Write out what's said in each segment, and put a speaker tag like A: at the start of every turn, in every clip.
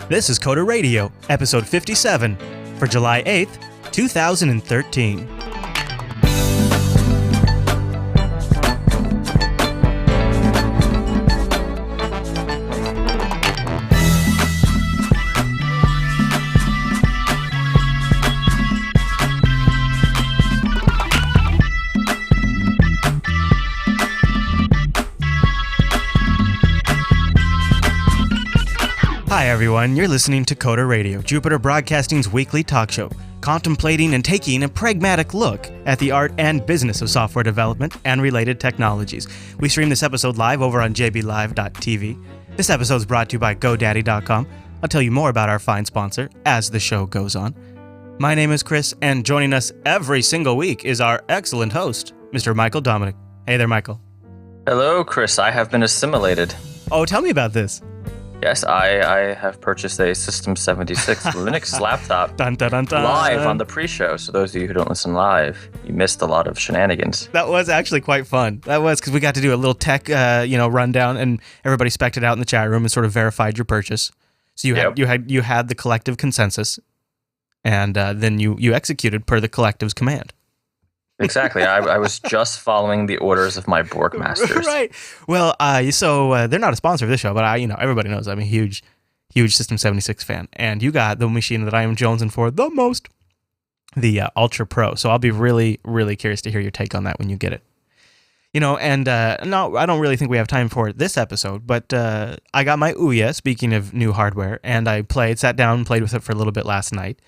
A: This is Coda Radio, episode 57, for July 8th, 2013. Hi everyone, you're listening to Coda Radio, Jupiter Broadcasting's weekly talk show, contemplating and taking a pragmatic look at the art and business of software development and related technologies. We stream this episode live over on jblive.tv. This episode is brought to you by GoDaddy.com. I'll tell you more about our fine sponsor as the show goes on. My name is Chris, and joining us every single week is our excellent host, Mr. Michael Dominic. Hey there, Michael.
B: Hello, Chris. I have been assimilated.
A: Oh, tell me about this.
B: Yes, I have purchased a System 76 Linux laptop
A: Dun, dun, dun, dun.
B: live on the pre-show. So those of you who don't listen live, you missed a lot of shenanigans.
A: That was actually quite fun. That was because we got to do a little tech, rundown, and everybody spec'd it out in the chat room and sort of verified your purchase. So you had the collective consensus, and then you executed per the collective's command.
B: Exactly. I was just following the orders of my Borg masters.
A: Right. Well, so they're not a sponsor of this show, but everybody knows I'm a huge System 76 fan, and you got the machine that I am jonesing for the most, the Ultra Pro. So I'll be really, really curious to hear your take on that when you get it. No, I don't really think we have time for this episode, but I got my Ouya, speaking of new hardware, and I sat down and played with it for a little bit last night.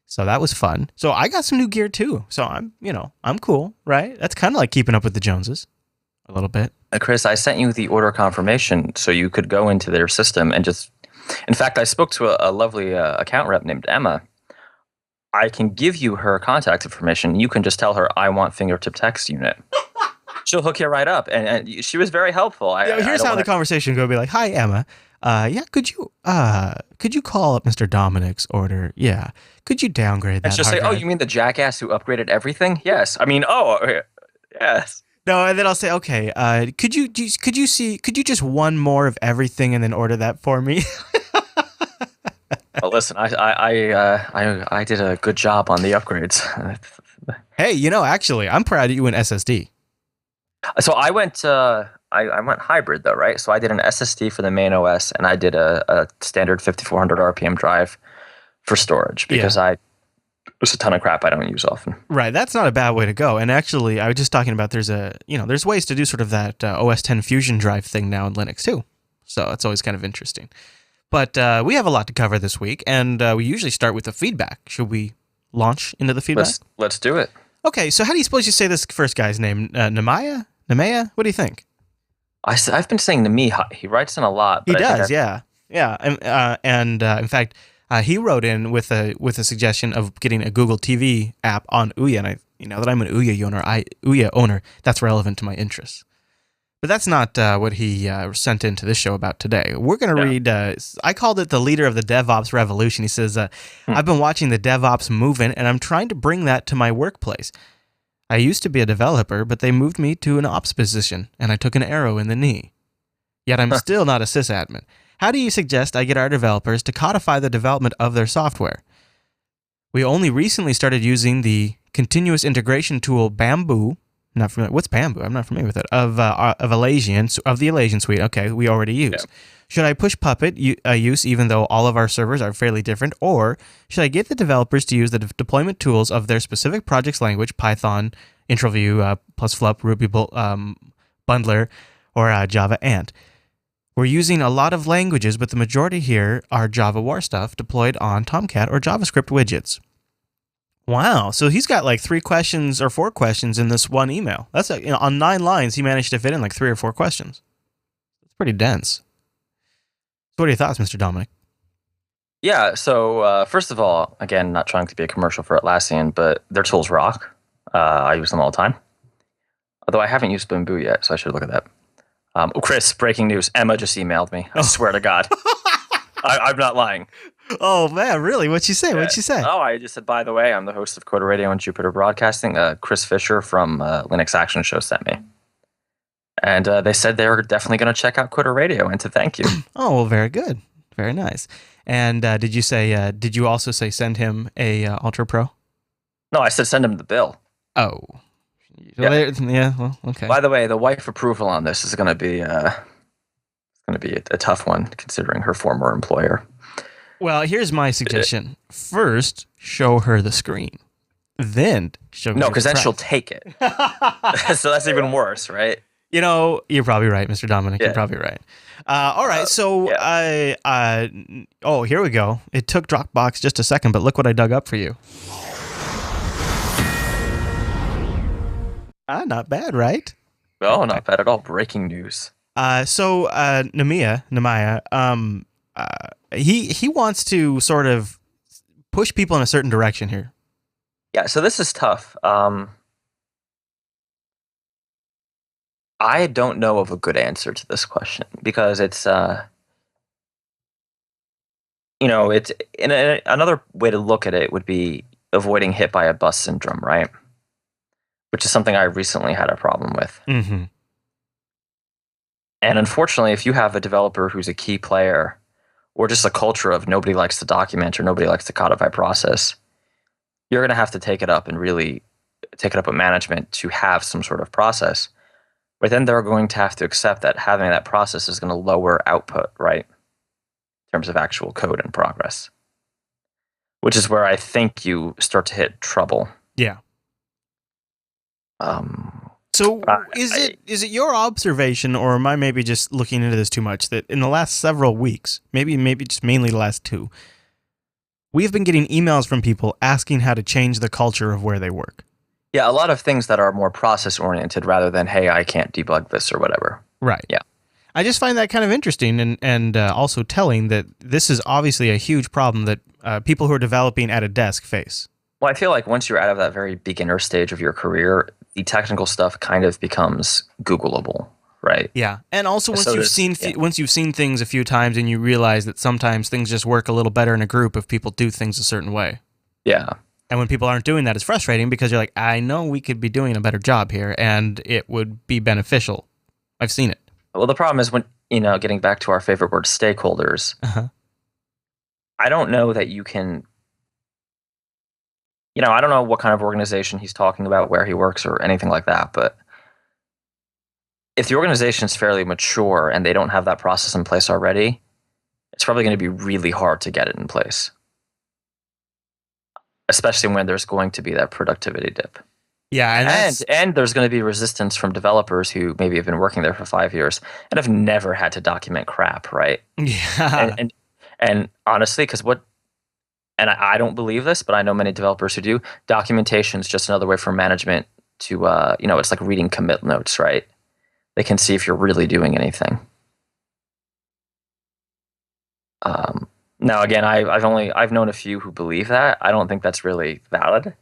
A: So that was fun. So I got some new gear too. So I'm cool, right? That's kind of like keeping up with the Joneses a little bit.
B: Chris, I sent you the order confirmation so you could go into their system and just... In fact, I spoke to a lovely account rep named Emma. I can give you her contact information. You can just tell her, I want fingertip text unit. She'll hook you right up. And she was very helpful.
A: Here's how the conversation go. Be like, hi, Emma. Could you call up Mr. Dominic's order? Yeah. Could you downgrade that?
B: And she'll say, you mean the jackass who upgraded everything? Yes. Yes.
A: No, and then I'll say, okay, could you just one more of everything and then order that for me?
B: Well, listen, I did a good job on the upgrades.
A: Hey, actually, I'm proud of you in SSD.
B: So I went hybrid though, right? So I did an SSD for the main OS, and I did a standard 5400 RPM drive for storage because there's a ton of crap I don't use often.
A: Right, that's not a bad way to go. And actually, I was just talking about there's ways to do sort of that OS 10 Fusion drive thing now in Linux too. So it's always kind of interesting. But we have a lot to cover this week, and we usually start with the feedback. Should we launch into the feedback?
B: Let's do it.
A: Okay, so how do you suppose you say this first guy's name? Nemaya? What do you think?
B: I've been saying Nemiha. He writes in a lot.
A: But he does, yeah. And in fact, he wrote in with a suggestion of getting a Google TV app on Ouya, and now that I'm an Ouya owner, that's relevant to my interests. But that's not what he sent into this show about today. We're going to read, I called it the leader of the DevOps revolution. He says, I've been watching the DevOps movement, and I'm trying to bring that to my workplace. I used to be a developer, but they moved me to an ops position, and I took an arrow in the knee. Yet I'm still not a sysadmin. How do you suggest I get our developers to codify the development of their software? We only recently started using the continuous integration tool Bamboo. Not familiar. What's Bamboo? I'm not familiar with it. Of the Alasian suite. Okay, we already use. Yeah. Should I push Puppet use even though all of our servers are fairly different, or should I get the developers to use the deployment tools of their specific project's language, Python, IntroView, plus Flup, Ruby Bundler, or Java Ant? We're using a lot of languages, but the majority here are Java War stuff deployed on Tomcat or JavaScript widgets. Wow, so he's got like 3 questions or 4 questions in this one email. That's on 9 lines, he managed to fit in like 3 or 4 questions. It's pretty dense. So what are your thoughts, Mr. Dominic?
B: Yeah, so first of all, again, not trying to be a commercial for Atlassian, but their tools rock. I use them all the time. Although I haven't used Bamboo yet, so I should look at that. Chris, breaking news. Emma just emailed me. I swear to God. I'm not lying.
A: Oh, man, really? What'd she say?
B: Oh, I just said, by the way, I'm the host of Coda Radio and Jupiter Broadcasting. Chris Fisher from Linux Action Show sent me. And they said they were definitely going to check out Coda Radio and to thank you.
A: Oh, well, very good. Very nice. And did you also say send him a Ultra Pro?
B: No, I said send him the bill.
A: Oh.
B: Yeah.
A: Yeah, well, okay.
B: By the way, the wife approval on this is going to be a tough one considering her former employer.
A: Well, here's my suggestion. First, show her the screen. Then show
B: No,
A: her
B: because
A: the
B: then she'll
A: price.
B: take it. So that's even worse, right?
A: You know, you're probably right, Mr. Dominic.
B: Yeah.
A: You're probably right. All right, so
B: yeah.
A: here we go. It took Dropbox just a second, but look what I dug up for you. Not bad, right?
B: Oh, not bad at all. Breaking news.
A: Nehemiah, he wants to sort of push people in a certain direction here.
B: Yeah, so this is tough. I don't know of a good answer to this question because it's it's another way to look at it would be avoiding hit by a bus syndrome, right? Which is something I recently had a problem with.
A: Mm-hmm.
B: And unfortunately, if you have a developer who's a key player, or just a culture of nobody likes to document or nobody likes to codify process, you're going to have to take it up and really take it up with management to have some sort of process. But then they're going to have to accept that having that process is going to lower output, right? In terms of actual code and progress. Which is where I think you start to hit trouble.
A: Yeah. So is it your observation, or am I maybe just looking into this too much, that in the last several weeks, maybe just mainly the last 2, we have been getting emails from people asking how to change the culture of where they work?
B: Yeah, a lot of things that are more process oriented rather than, hey, I can't debug this or whatever.
A: Right.
B: Yeah.
A: I just find that kind of interesting and also telling that this is obviously a huge problem that people who are developing at a desk face.
B: Well, I feel like once you're out of that very beginner stage of your career, the technical stuff kind of becomes Googleable, right?
A: Yeah, and also once you've seen things a few times and you realize that sometimes things just work a little better in a group if people do things a certain way.
B: Yeah.
A: And when people aren't doing that, it's frustrating because you're like, I know we could be doing a better job here and it would be beneficial. I've seen it.
B: Well, the problem is when, getting back to our favorite word, stakeholders, I don't know that you can, I don't know what kind of organization he's talking about, where he works or anything like that, but if the organization is fairly mature and they don't have that process in place already, it's probably going to be really hard to get it in place, especially when there's going to be that productivity dip.
A: Yeah,
B: and there's going to be resistance from developers who maybe have been working there for 5 years and have never had to document crap, right?
A: Yeah.
B: And honestly, and I don't believe this, but I know many developers who do, documentation is just another way for management to, it's like reading commit notes, right? They can see if you're really doing anything. Now, again, I've known a few who believe that. I don't think that's really valid.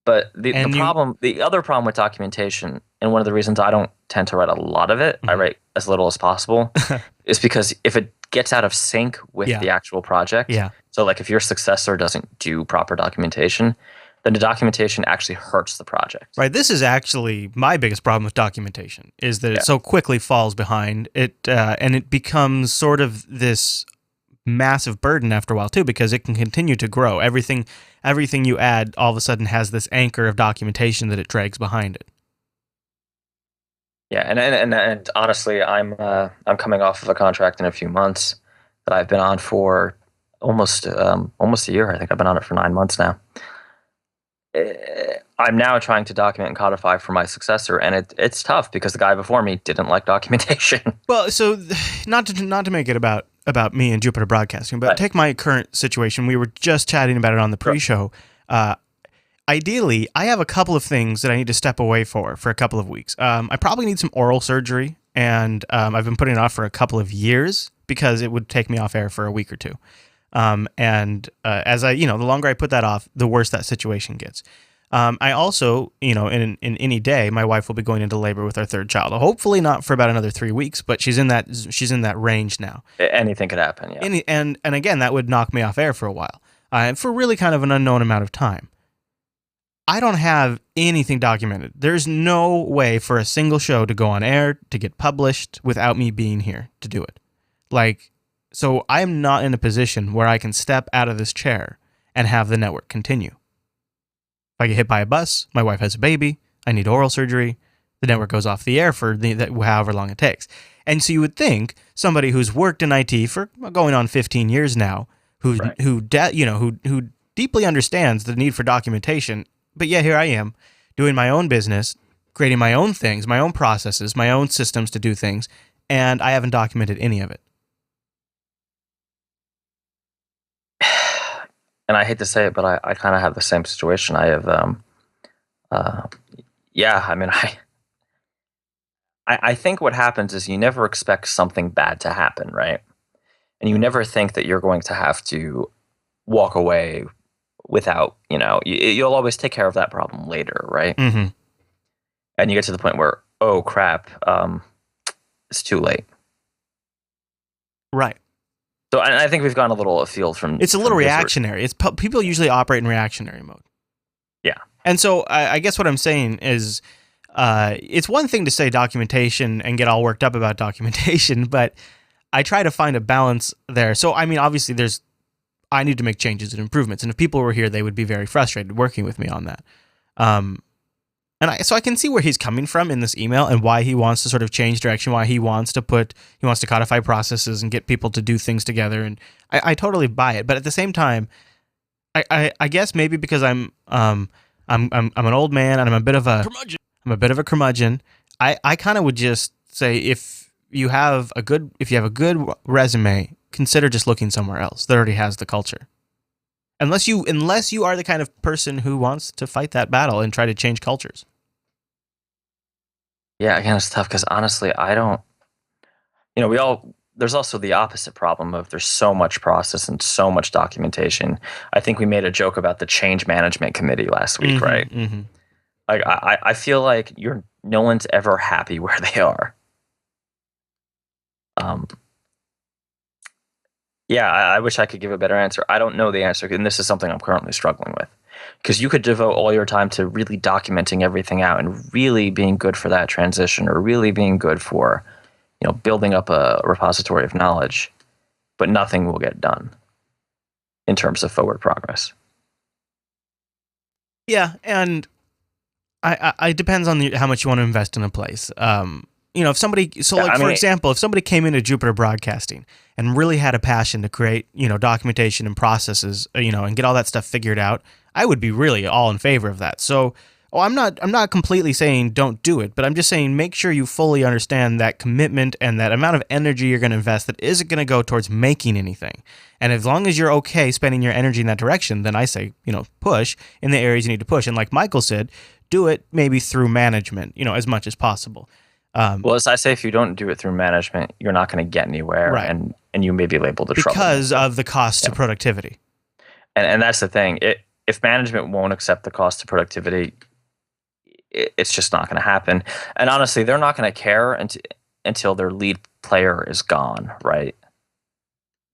B: But the other problem with documentation, and one of the reasons I don't tend to write a lot of it, I write as little as possible, is because if it gets out of sync with the actual project, so like if your successor doesn't do proper documentation, then the documentation actually hurts the project.
A: Right. This is actually my biggest problem with documentation, is that it so quickly falls behind it, and it becomes sort of this massive burden after a while too, because it can continue to grow. Everything you add all of a sudden has this anchor of documentation that it drags behind it.
B: Yeah, and honestly, I'm coming off of a contract in a few months that I've been on for almost a year. I think I've been on it for 9 months now. I'm now trying to document and codify for my successor, and it's tough because the guy before me didn't like documentation.
A: Well, so not to make it about me and Jupiter Broadcasting, but take my current situation. We were just chatting about it on the pre-show. Ideally, I have a couple of things that I need to step away for a couple of weeks. I probably need some oral surgery, and I've been putting it off for a couple of years because it would take me off air for a week or two. As the longer I put that off, the worse that situation gets. I also, in any day, my wife will be going into labor with our third child. Hopefully not for about another 3 weeks, but she's in that range now.
B: Anything could happen, yeah.
A: And again, that would knock me off air for a while, for really kind of an unknown amount of time. I don't have anything documented. There's no way for a single show to go on air, to get published, without me being here to do it. Like, so I am not in a position where I can step out of this chair and have the network continue. If I get hit by a bus, my wife has a baby, I need oral surgery, the network goes off the air for however long it takes. And so you would think somebody who's worked in IT for going on 15 years now, who deeply understands the need for documentation, but yet here I am doing my own business, creating my own things, my own processes, my own systems to do things, and I haven't documented any of it.
B: And I hate to say it, but I kind of have the same situation. I have, I mean, I think what happens is you never expect something bad to happen, right? And you never think that you're going to have to walk away without, you'll always take care of that problem later, right?
A: Mm-hmm.
B: And you get to the point where, oh crap, it's too late.
A: Right.
B: So I think we've gone a little afield from.
A: It's a little reactionary. People usually operate in reactionary mode.
B: Yeah.
A: And so I guess what I'm saying is, it's one thing to say documentation and get all worked up about documentation, but I try to find a balance there. So, I mean, obviously I need to make changes and improvements. And if people were here, they would be very frustrated working with me on that. So I can see where he's coming from in this email and why he wants to sort of change direction, why he wants to codify processes and get people to do things together. And I totally buy it. But at the same time, I guess maybe because I'm an old man and I'm a bit of a curmudgeon. I kind of would just say if you have a good resume, consider just looking somewhere else that already has the culture. Unless you are the kind of person who wants to fight that battle and try to change cultures.
B: Yeah, again, it's tough because honestly, I don't. There's also the opposite problem of there's so much process and so much documentation. I think we made a joke about the change management committee last week, right?
A: Mm-hmm.
B: Like I feel like no one's ever happy where they are. Yeah, I wish I could give a better answer. I don't know the answer, and this is something I'm currently struggling with. Because you could devote all your time to really documenting everything out and really being good for that transition, or really being good for, building up a repository of knowledge, but nothing will get done in terms of forward progress.
A: Yeah, and I depends on how much you want to invest in a place. If somebody, for example, if somebody came into Jupiter Broadcasting and really had a passion to create, documentation and processes, and get all that stuff figured out, I would be really all in favor of that. So, I'm not completely saying don't do it, but I'm just saying make sure you fully understand that commitment and that amount of energy you're going to invest that isn't going to go towards making anything. And as long as you're okay spending your energy in that direction, then I say, push in the areas you need to push. And like Michael said, do it maybe through management, as much as possible.
B: Well, as I say, if you don't do it through management, you're not going to get anywhere,
A: right.
B: and you may be labeled a trouble
A: because of the cost to productivity.
B: And that's the thing. If management won't accept the cost to productivity, it's just not going to happen. And honestly, they're not going to care until their lead player is gone, right?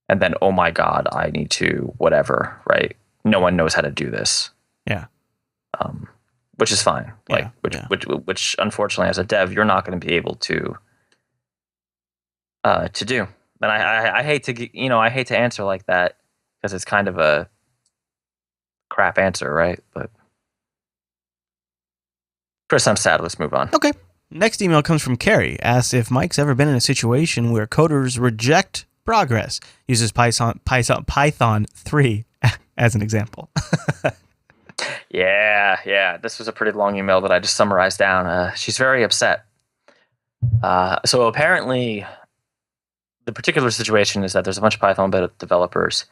B: And then, oh my God, I need to whatever, right? No one knows how to do this.
A: Yeah.
B: Which is fine. Which unfortunately, as a dev, you're not going to be able to do. And I hate to answer like that because it's kind of a crap answer, right? But Chris, I'm sad. Let's move on.
A: Okay. Next email comes from Carrie. Asks if Mike's ever been in a situation where coders reject progress. Uses Python 3 as an example.
B: Yeah. This was a pretty long email that I just summarized down. She's very upset. So apparently, the particular situation is that there's a bunch of Python developers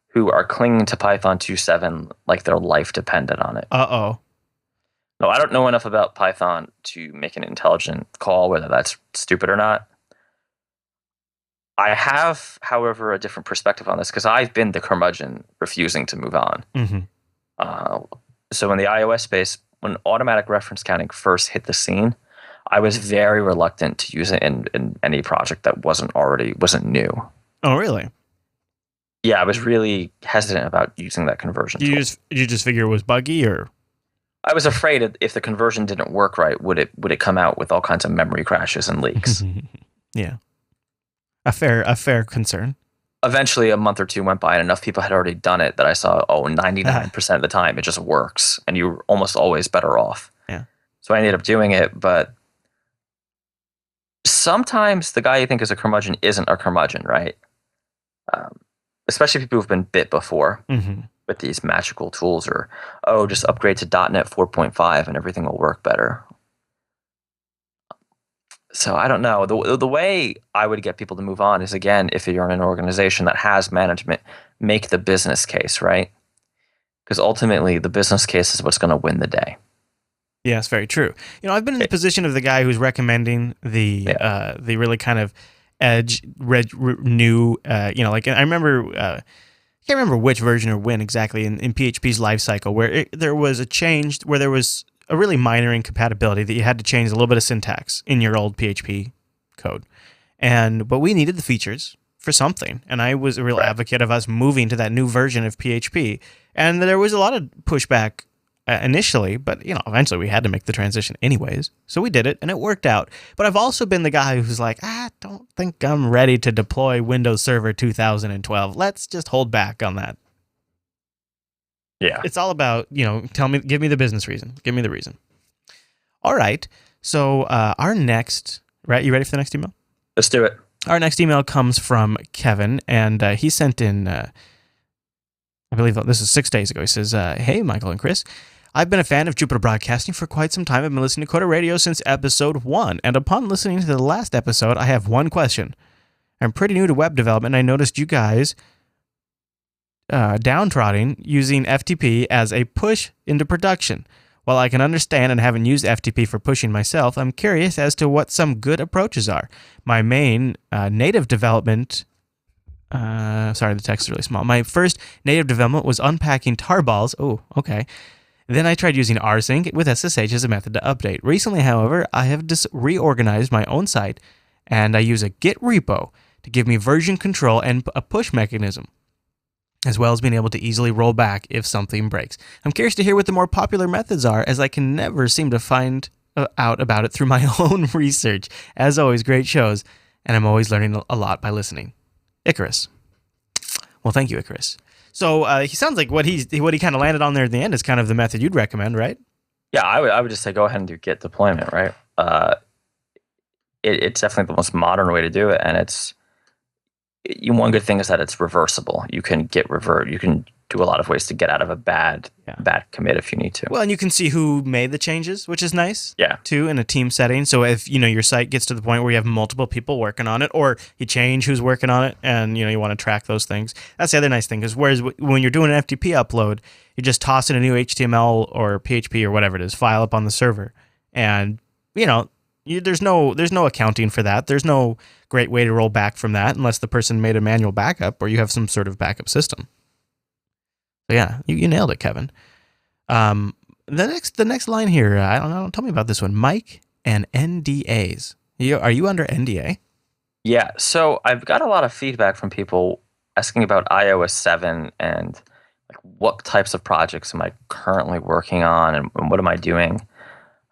B: who are clinging to Python 2.7 like their life depended on it.
A: Uh-oh.
B: No, I don't know enough about Python to make an intelligent call whether that's stupid or not. I have, however, a different perspective on this because I've been the curmudgeon refusing to move on.
A: Mm-hmm.
B: So in the iOS space, when automatic reference counting first hit the scene, I was very reluctant to use it in any project that wasn't new.
A: Oh, really?
B: Yeah, I was really hesitant about using that conversion tool.
A: Did you just figure it was buggy, or?
B: I was afraid if the conversion didn't work right, would it come out with all kinds of memory crashes and leaks?
A: Yeah. A fair concern.
B: Eventually, a month or two went by, and enough people had already done it that I saw, 99% of the time, it just works, and you're almost always better off.
A: Yeah.
B: So I ended up doing it, but sometimes the guy you think is a curmudgeon isn't a curmudgeon, right? Especially people who've been bit before with these magical tools, or, just upgrade to .NET 4.5 and everything will work better. So I don't know. The way I would get people to move on is, again, if you're in an organization that has management, make the business case, right? Because ultimately, the business case is what's going to win the day.
A: Yes, very true. I've been in the position of the guy who's recommending the really kind of edge new. Like I remember. I can't remember which version or when exactly in PHP's lifecycle where there was a change where there was a really minor incompatibility that you had to change a little bit of syntax in your old PHP code. But we needed the features for something. And I was a real advocate of us moving to that new version of PHP. And there was a lot of pushback initially, but eventually we had to make the transition anyways. So we did it and it worked out. But I've also been the guy who's like, I don't think I'm ready to deploy Windows Server 2012. Let's just hold back on that.
B: Yeah.
A: It's all about, give me the business reason. Give me the reason. All right. So our next, right? You ready for the next email?
B: Let's do it.
A: Our next email comes from Kevin, and he sent in, I believe this is 6 days ago. He says, hey, Michael and Chris. I've been a fan of Jupiter Broadcasting for quite some time. I've been listening to Coda Radio since episode 1, and upon listening to the last episode, I have one question. I'm pretty new to web development, and I noticed you guys downtrodden using FTP as a push into production. While I can understand and haven't used FTP for pushing myself, I'm curious as to what some good approaches are. My main native development... sorry, the text is really small. My first native development was unpacking tarballs. Oh, okay. Then I tried using rsync with SSH as a method to update. Recently, however, I have reorganized my own site, and I use a Git repo to give me version control and a push mechanism, as well as being able to easily roll back if something breaks. I'm curious to hear what the more popular methods are, as I can never seem to find out about it through my own research. As always, great shows, and I'm always learning a lot by listening. Icarus. Well, thank you, Icarus. So he sounds like what he kind of landed on there at the end is kind of the method you'd recommend, right?
B: Yeah, I would just say go ahead and do Git deployment, right? It's definitely the most modern way to do it, and one good thing is that it's reversible. You can Git revert. You can do a lot of ways to get out of a bad commit if you need to.
A: Well, and you can see who made the changes, which is nice.
B: Yeah.
A: Too, in a team setting. So if your site gets to the point where you have multiple people working on it, or you change who's working on it, and you want to track those things. That's the other nice thing. Is whereas when you're doing an FTP upload, you're just tossing a new HTML or PHP or whatever it is file up on the server, and there's no accounting for that. There's no great way to roll back from that unless the person made a manual backup or you have some sort of backup system. So yeah, you nailed it, Kevin. The next line here, I don't know. Tell me about this one, Mike and NDAs. Are you under NDA?
B: Yeah. So I've got a lot of feedback from people asking about iOS 7 and like what types of projects am I currently working on and what am I doing.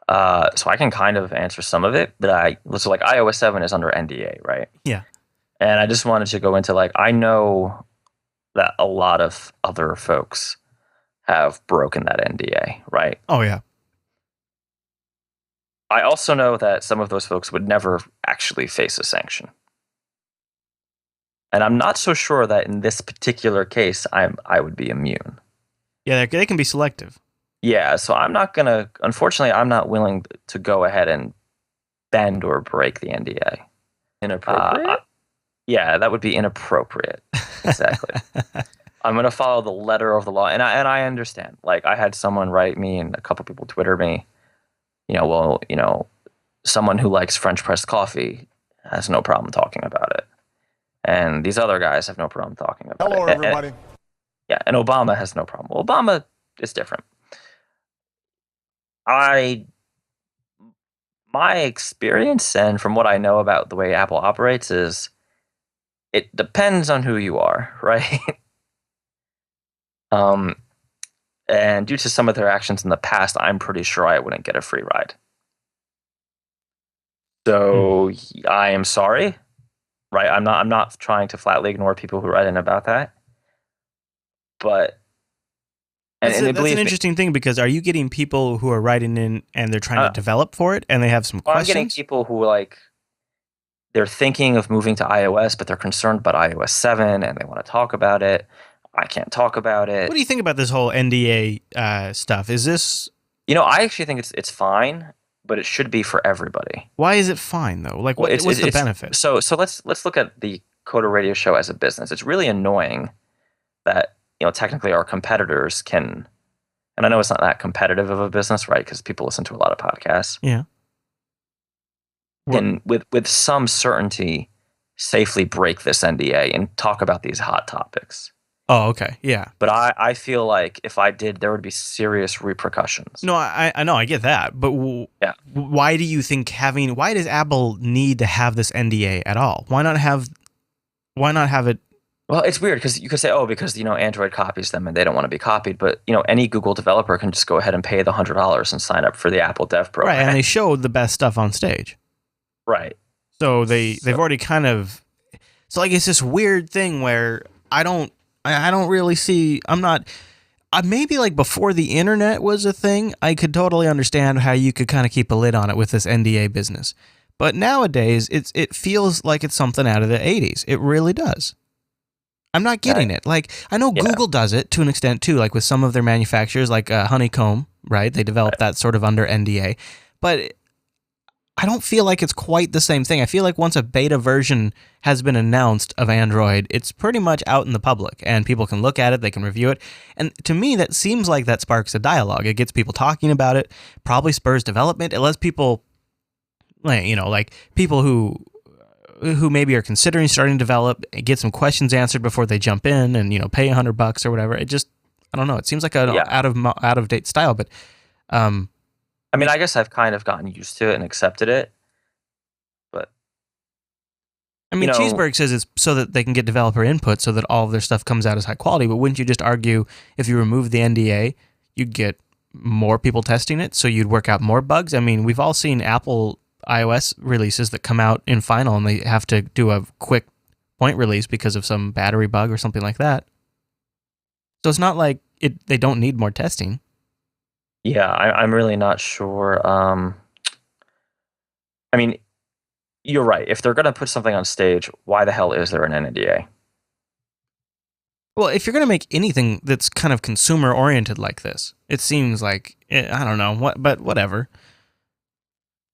B: So I can kind of answer some of it, but so like iOS 7 is under NDA, right?
A: Yeah.
B: And I just wanted to go into I know that a lot of other folks have broken that NDA, right?
A: Oh, yeah.
B: I also know that some of those folks would never actually face a sanction. And I'm not so sure that in this particular case, I would be immune.
A: Yeah, they can be selective.
B: Yeah, so unfortunately, I'm not willing to go ahead and bend or break the NDA.
C: Inappropriate?
B: Yeah, that would be inappropriate. Exactly. I'm going to follow the letter of the law. And I understand. I had someone write me and a couple people Twitter me, someone who likes French press coffee has no problem talking about it. And these other guys have no problem talking about it.
C: Hello, everybody.
B: And Obama has no problem. Well, Obama is different. My experience and from what I know about the way Apple operates is it depends on who you are, right? And due to some of their actions in the past, I'm pretty sure I wouldn't get a free ride. So I am sorry, right? I'm not trying to flatly ignore people who write in about that, but and
A: That's an
B: believe me,
A: interesting thing because are you getting people who are writing in and they're trying to
B: uh,
A: develop for it and they have some
B: I'm getting
A: questions?
B: people who like they're thinking of moving to iOS, but they're concerned about iOS 7 and they want to talk about it. I can't talk about
A: What
B: it.
A: do you think about this whole NDA stuff? Is this
B: I actually think it's fine, but it should be for everybody.
A: why is it fine though? Like,
B: Well,
A: what's the benefit?
B: so let's look at the Coda Radio Show as a business. It's really annoying that technically our competitors can, and I know it's not that competitive of a business, right? Because people listen to a lot of podcasts,
A: Yeah.
B: can with some certainty safely break this NDA and talk about these hot topics.
A: Oh, okay. Yeah.
B: But I feel like if I did, there would be serious repercussions.
A: No, I know, I get that, but
B: Yeah.
A: why do you think why does Apple need to have this NDA at all? Why not have it?
B: Well, it's weird because you could say, oh, because Android copies them and they don't want to be copied. But any Google developer can just go ahead and pay the $100 and sign up for the Apple Dev
A: Right,
B: program.
A: and they showed the best stuff on stage.
B: Right.
A: So they've already kind of, so like it's this weird thing where I don't really see, I'm not, maybe like before the internet was a thing, I could totally understand how you could kind of keep a lid on it with this NDA business. But nowadays it feels like it's something out of the 80s. It really does. I'm not getting it. Like, I know Google does it to an extent too, like with some of their manufacturers, like Honeycomb, right? They developed that sort of under NDA. But I don't feel like it's quite the same thing. I feel like once a beta version has been announced of Android, it's pretty much out in the public and people can look at it, they can review it. And to me, that seems like that sparks a dialogue. It gets people talking about it, probably spurs development. It lets people, like people who maybe are considering starting to develop, get some questions answered before they jump in and, pay $100 or whatever. It just, I don't know. It seems like an out of date style, but,
B: I mean, I guess I've kind of gotten used to it and accepted it, but
A: I mean, Cheeseburg says it's so that they can get developer input so that all of their stuff comes out as high quality. But wouldn't you just argue if you remove the NDA, you'd get more people testing it, so you'd work out more bugs? I mean, we've all seen Apple iOS releases that come out in final and they have to do a quick point release because of some battery bug or something like that. So it's not like they don't need more testing.
B: Yeah, I'm really not sure. I mean, you're right. If they're going to put something on stage, why the hell is there an NDA?
A: Well, if you're going to make anything that's kind of consumer oriented like this, it seems like, I don't know, but whatever.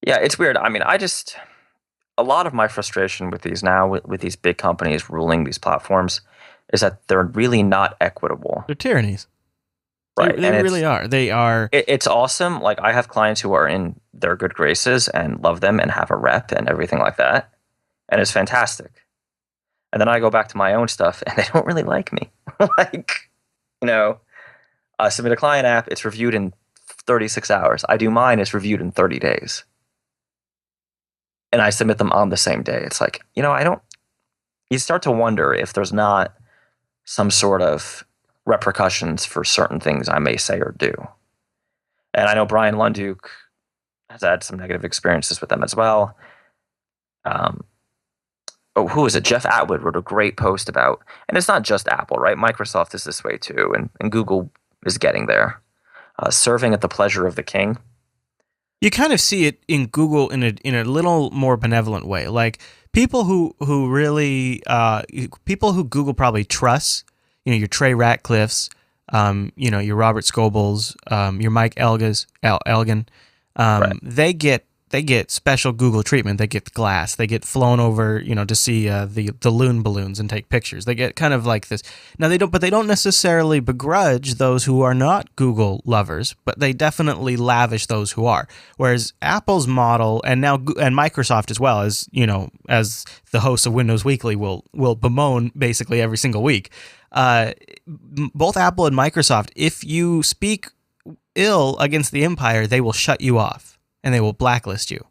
B: Yeah, it's weird. I mean, a lot of my frustration with these now, with these big companies ruling these platforms, is that they're really not equitable.
A: They're tyrannies.
B: Right.
A: They really are. They are.
B: It's awesome. Like, I have clients who are in their good graces and love them and have a rep and everything like that. And it's fantastic. And then I go back to my own stuff and they don't really like me. Like, submit a client app, it's reviewed in 36 hours. I do mine, it's reviewed in 30 days. And I submit them on the same day. It's like, you start to wonder if there's not some sort of repercussions for certain things I may say or do. And I know Brian Lunduke has had some negative experiences with them as well. Who is it? Jeff Atwood wrote a great post about, and it's not just Apple, right? Microsoft is this way too, and Google is getting there. Serving at the pleasure of the king.
A: You kind of see it in Google in a little more benevolent way. Like people who really people who Google probably trusts, your Trey Ratcliffes, your Robert Scobles, your Mike Elgin,
B: Right.
A: they get special Google treatment. They get glass. They get flown over, to see the loon balloons and take pictures. They get kind of like this. Now they don't necessarily begrudge those who are not Google lovers, but they definitely lavish those who are. Whereas Apple's model, and now and Microsoft as well, as as the host of Windows Weekly will bemoan basically every single week. Both Apple and Microsoft, if you speak ill against the empire, they will shut you off. And they will blacklist you.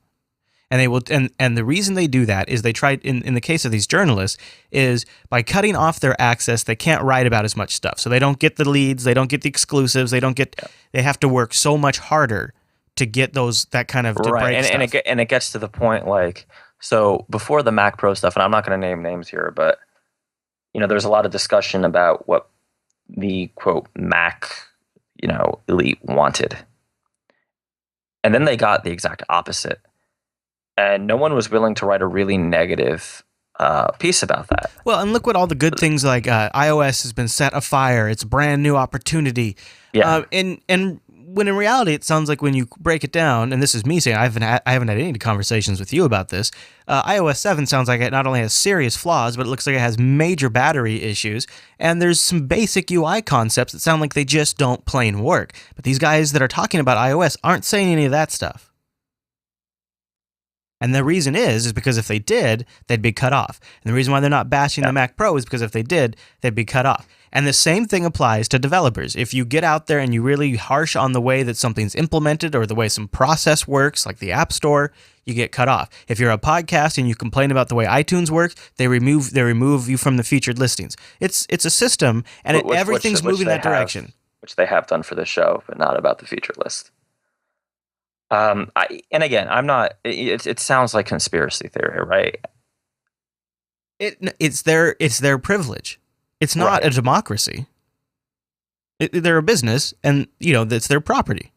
A: And they will and the reason they do that is they try in the case of these journalists is by cutting off their access, they can't write about as much stuff. So they don't get the leads, they don't get the exclusives, they have to work so much harder to get that kind of
B: right.
A: break
B: And
A: stuff.
B: it gets to the point like So before the Mac Pro stuff, and I'm not going to name names here, but there's a lot of discussion about what the quote Mac, elite wanted. And then they got the exact opposite. And no one was willing to write a really negative piece about that.
A: Well, and look what all the good things like iOS has been set afire. It's a brand new opportunity.
B: Yeah.
A: And when in reality, it sounds like when you break it down, and this is me saying I haven't had any conversations with you about this. iOS 7 sounds like it not only has serious flaws, but it looks like it has major battery issues. And there's some basic UI concepts that sound like they just don't plain work. But these guys that are talking about iOS aren't saying any of that stuff. And the reason is because if they did, they'd be cut off. And the reason why they're not bashing the Mac Pro is because if they did, they'd be cut off. And the same thing applies to developers. If you get out there and you really harsh on the way that something's implemented or the way some process works, like the App Store, you get cut off. If you're a podcast and you complain about the way iTunes works, they remove you from the featured listings. It's a system, and everything's moving that direction.
B: Which they have done for the show, but not about the featured list. I'm not. It sounds like conspiracy theory, right?
A: It's their privilege. It's not a democracy. They're a business, and it's their property.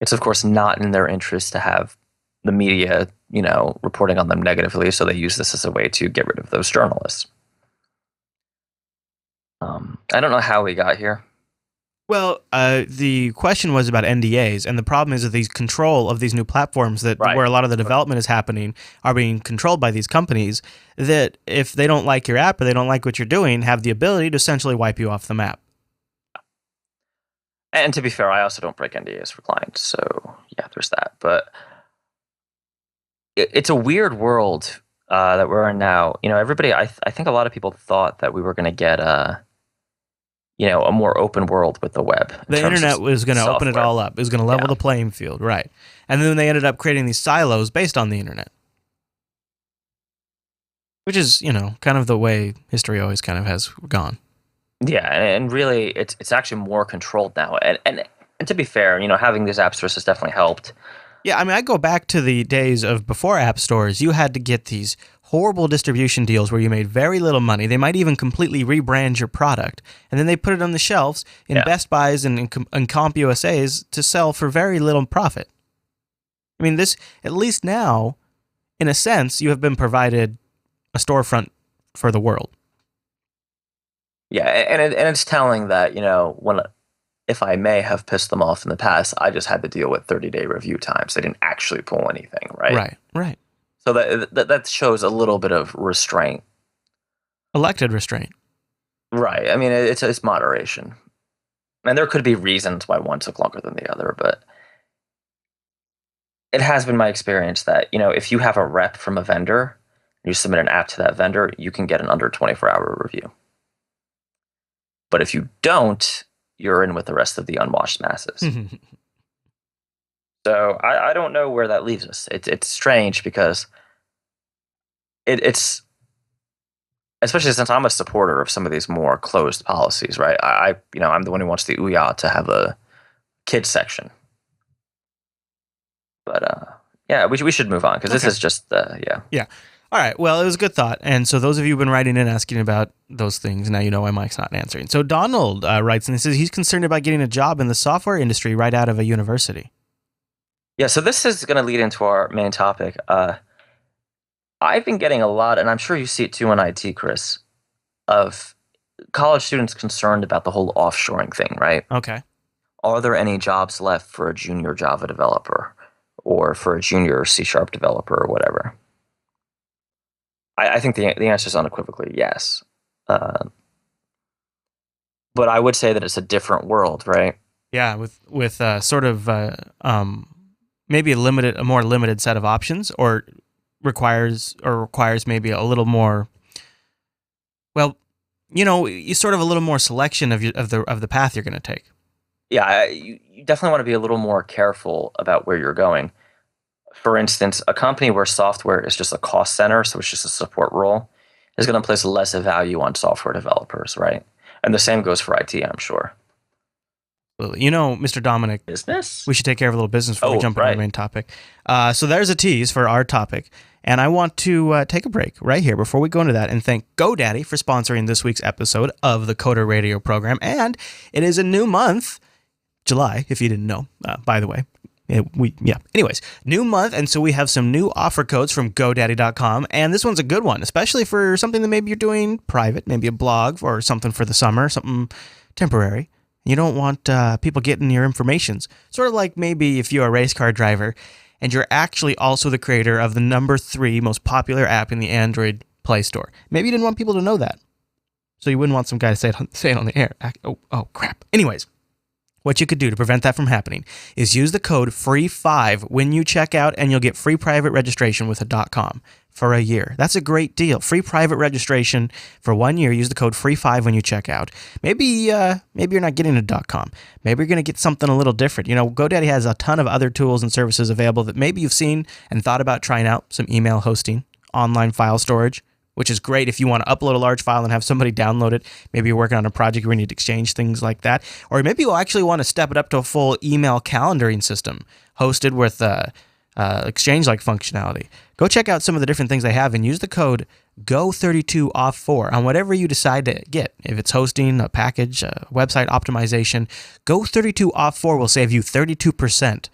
B: It's of course not in their interest to have the media, reporting on them negatively. So they use this as a way to get rid of those journalists. I don't know how we got here.
A: Well, the question was about NDAs, and the problem is that these control of these new platforms where a lot of the development is happening are being controlled by these companies that if they don't like your app or they don't like what you're doing, have the ability to essentially wipe you off the map.
B: And to be fair, I also don't break NDAs for clients, so yeah, there's that. But it's a weird world that we're in now. Everybody, I think a lot of people thought that we were going to get a more open world with the web.
A: The internet was going to open it all up. It was going to level the playing field, right? And then they ended up creating these silos based on the internet, which is, kind of the way history always kind of has gone.
B: Yeah, and really, it's actually more controlled now. And to be fair, having these app stores has definitely helped.
A: Yeah, I go back to the days of before app stores. You had to get these horrible distribution deals where you made very little money. They might even completely rebrand your product, and then they put it on the shelves in Best Buys and CompUSAs to sell for very little profit. I mean, this, at least now, in a sense, you have been provided a storefront for the world.
B: Yeah, and it's telling that, if I may have pissed them off in the past, I just had to deal with 30-day review times. They didn't actually pull anything, right?
A: Right.
B: So that shows a little bit of restraint.
A: Elected restraint.
B: Right. I mean, it's moderation. And there could be reasons why one took longer than the other, but it has been my experience that, if you have a rep from a vendor, you submit an app to that vendor, you can get an under 24-hour review. But if you don't, you're in with the rest of the unwashed masses. So I don't know where that leaves us. It's strange because it's especially since I'm a supporter of some of these more closed policies, right? I'm the one who wants the Ouya to have a kids section. But we should move on because this is just
A: Yeah. All right. Well, it was a good thought. And so those of you who've been writing in asking about those things, now you know why Mike's not answering. So Donald writes and he says he's concerned about getting a job in the software industry right out of a university.
B: Yeah, so this is going to lead into our main topic. I've been getting a lot, and I'm sure you see it too in IT, Chris, of college students concerned about the whole offshoring thing, right?
A: Okay.
B: Are there any jobs left for a junior Java developer or for a junior C# developer or whatever? I think the answer is unequivocally yes. But I would say that it's a different world, right?
A: Yeah, with sort of maybe a more limited set of options, or requires maybe a little more. Well, you sort of a little more selection of the path you're going to take.
B: Yeah, you definitely want to be a little more careful about where you're going. For instance, a company where software is just a cost center, so it's just a support role, is going to place less value on software developers, right? And the same goes for IT, I'm sure.
A: Mr. Dominic,
B: business?
A: We should take care of a little business before we jump into the main topic. So there's a tease for our topic. And I want to take a break right here before we go into that and thank GoDaddy for sponsoring this week's episode of the Coder Radio program. And it is a new month, July, if you didn't know, by the way. Anyways, new month, and so we have some new offer codes from GoDaddy.com, and this one's a good one, especially for something that maybe you're doing private, maybe a blog or something for the summer, something temporary. You don't want people getting your informations. Sort of like maybe if you're a race car driver and you're actually also the creator of the number 3 most popular app in the Android Play Store. Maybe you didn't want people to know that, so you wouldn't want some guy to say it on the air. Oh, crap. Anyways. What you could do to prevent that from happening is use the code FREE5 when you check out, and you'll get free private registration with a .com for a year. That's a great deal. Free private registration for 1 year. Use the code FREE5 when you check out. Maybe you're not getting a .com. Maybe you're going to get something a little different. You know, GoDaddy has a ton of other tools and services available that maybe you've seen and thought about trying out. Some email hosting, online file storage, which is great if you want to upload a large file and have somebody download it. Maybe you're working on a project where you need to exchange things like that. Or maybe you'll actually want to step it up to a full email calendaring system hosted with exchange-like functionality. Go check out some of the different things they have and use the code GO32OFF4 on whatever you decide to get. If it's hosting, a package, a website optimization, GO32OFF4 will save you 32%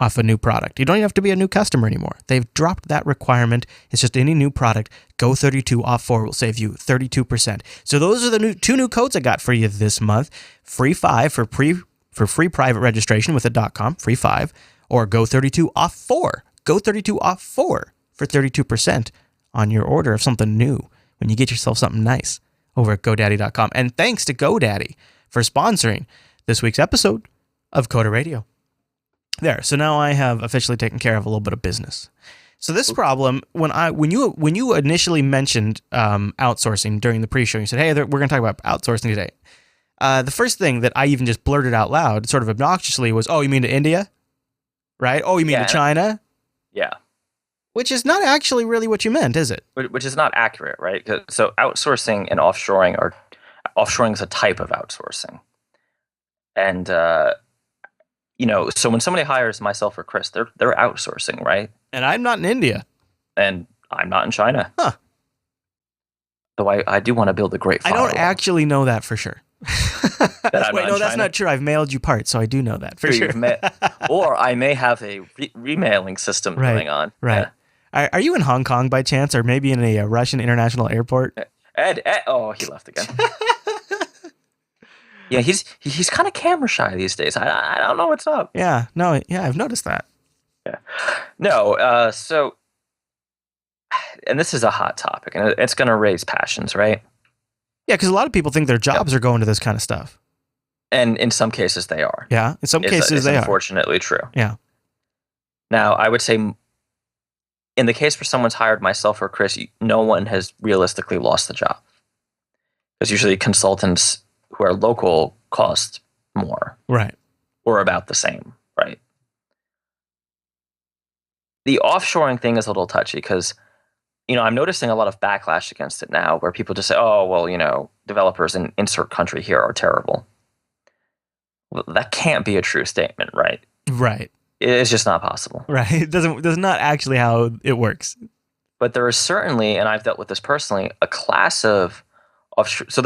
A: off a new product. You don't even have to be a new customer anymore. They've dropped that requirement. It's just any new product. Go32OFF4 will save you 32%. So those are the two new codes I got for you this month. Free5 for free private registration with a .com, free5, or Go32OFF4. Go32OFF4 for 32% on your order of something new when you get yourself something nice over at GoDaddy.com. And thanks to GoDaddy for sponsoring this week's episode of Coder Radio. There. So now I have officially taken care of a little bit of business. So this problem, when you initially mentioned outsourcing during the pre-show, you said, "Hey, we're going to talk about outsourcing today." The first thing that I even just blurted out loud, sort of obnoxiously, was, "Oh, you mean to India, right? Oh, you mean to China?"
B: Yeah.
A: Which is not actually really what you meant, is it?
B: Which is not accurate, right? So outsourcing and offshoring is a type of outsourcing, and so when somebody hires myself or Chris, they're outsourcing, right?
A: And I'm not in India.
B: And I'm not in China.
A: Huh.
B: Though I do want to build a great firewall.
A: I don't actually know that for sure. Wait, no, that's not true. I've mailed you parts, so I do know that for sure.
B: Or I may have a remailing system going on.
A: Right. Yeah. Are you in Hong Kong by chance, or maybe in a Russian international airport?
B: Ed, oh, he left again. Yeah, he's kind of camera shy these days. I don't know what's up.
A: Yeah, no, yeah, I've noticed that.
B: Yeah, no. So, and this is a hot topic, and it's going to raise passions, right?
A: Yeah, because a lot of people think their jobs are going to this kind of stuff,
B: and in some cases they are.
A: Yeah, in some cases they are.
B: Unfortunately, true.
A: Yeah.
B: Now, I would say, in the case where someone's hired myself or Chris, no one has realistically lost the job, because usually consultants who are local cost more.
A: Right.
B: Or about the same, right? The offshoring thing is a little touchy because, I'm noticing a lot of backlash against it now where people just say, oh, well, developers in insert country here are terrible. Well, that can't be a true statement, right?
A: Right.
B: It's just not possible.
A: Right. That's not actually how it works.
B: But there is certainly, and I've dealt with this personally, a class of offshore. So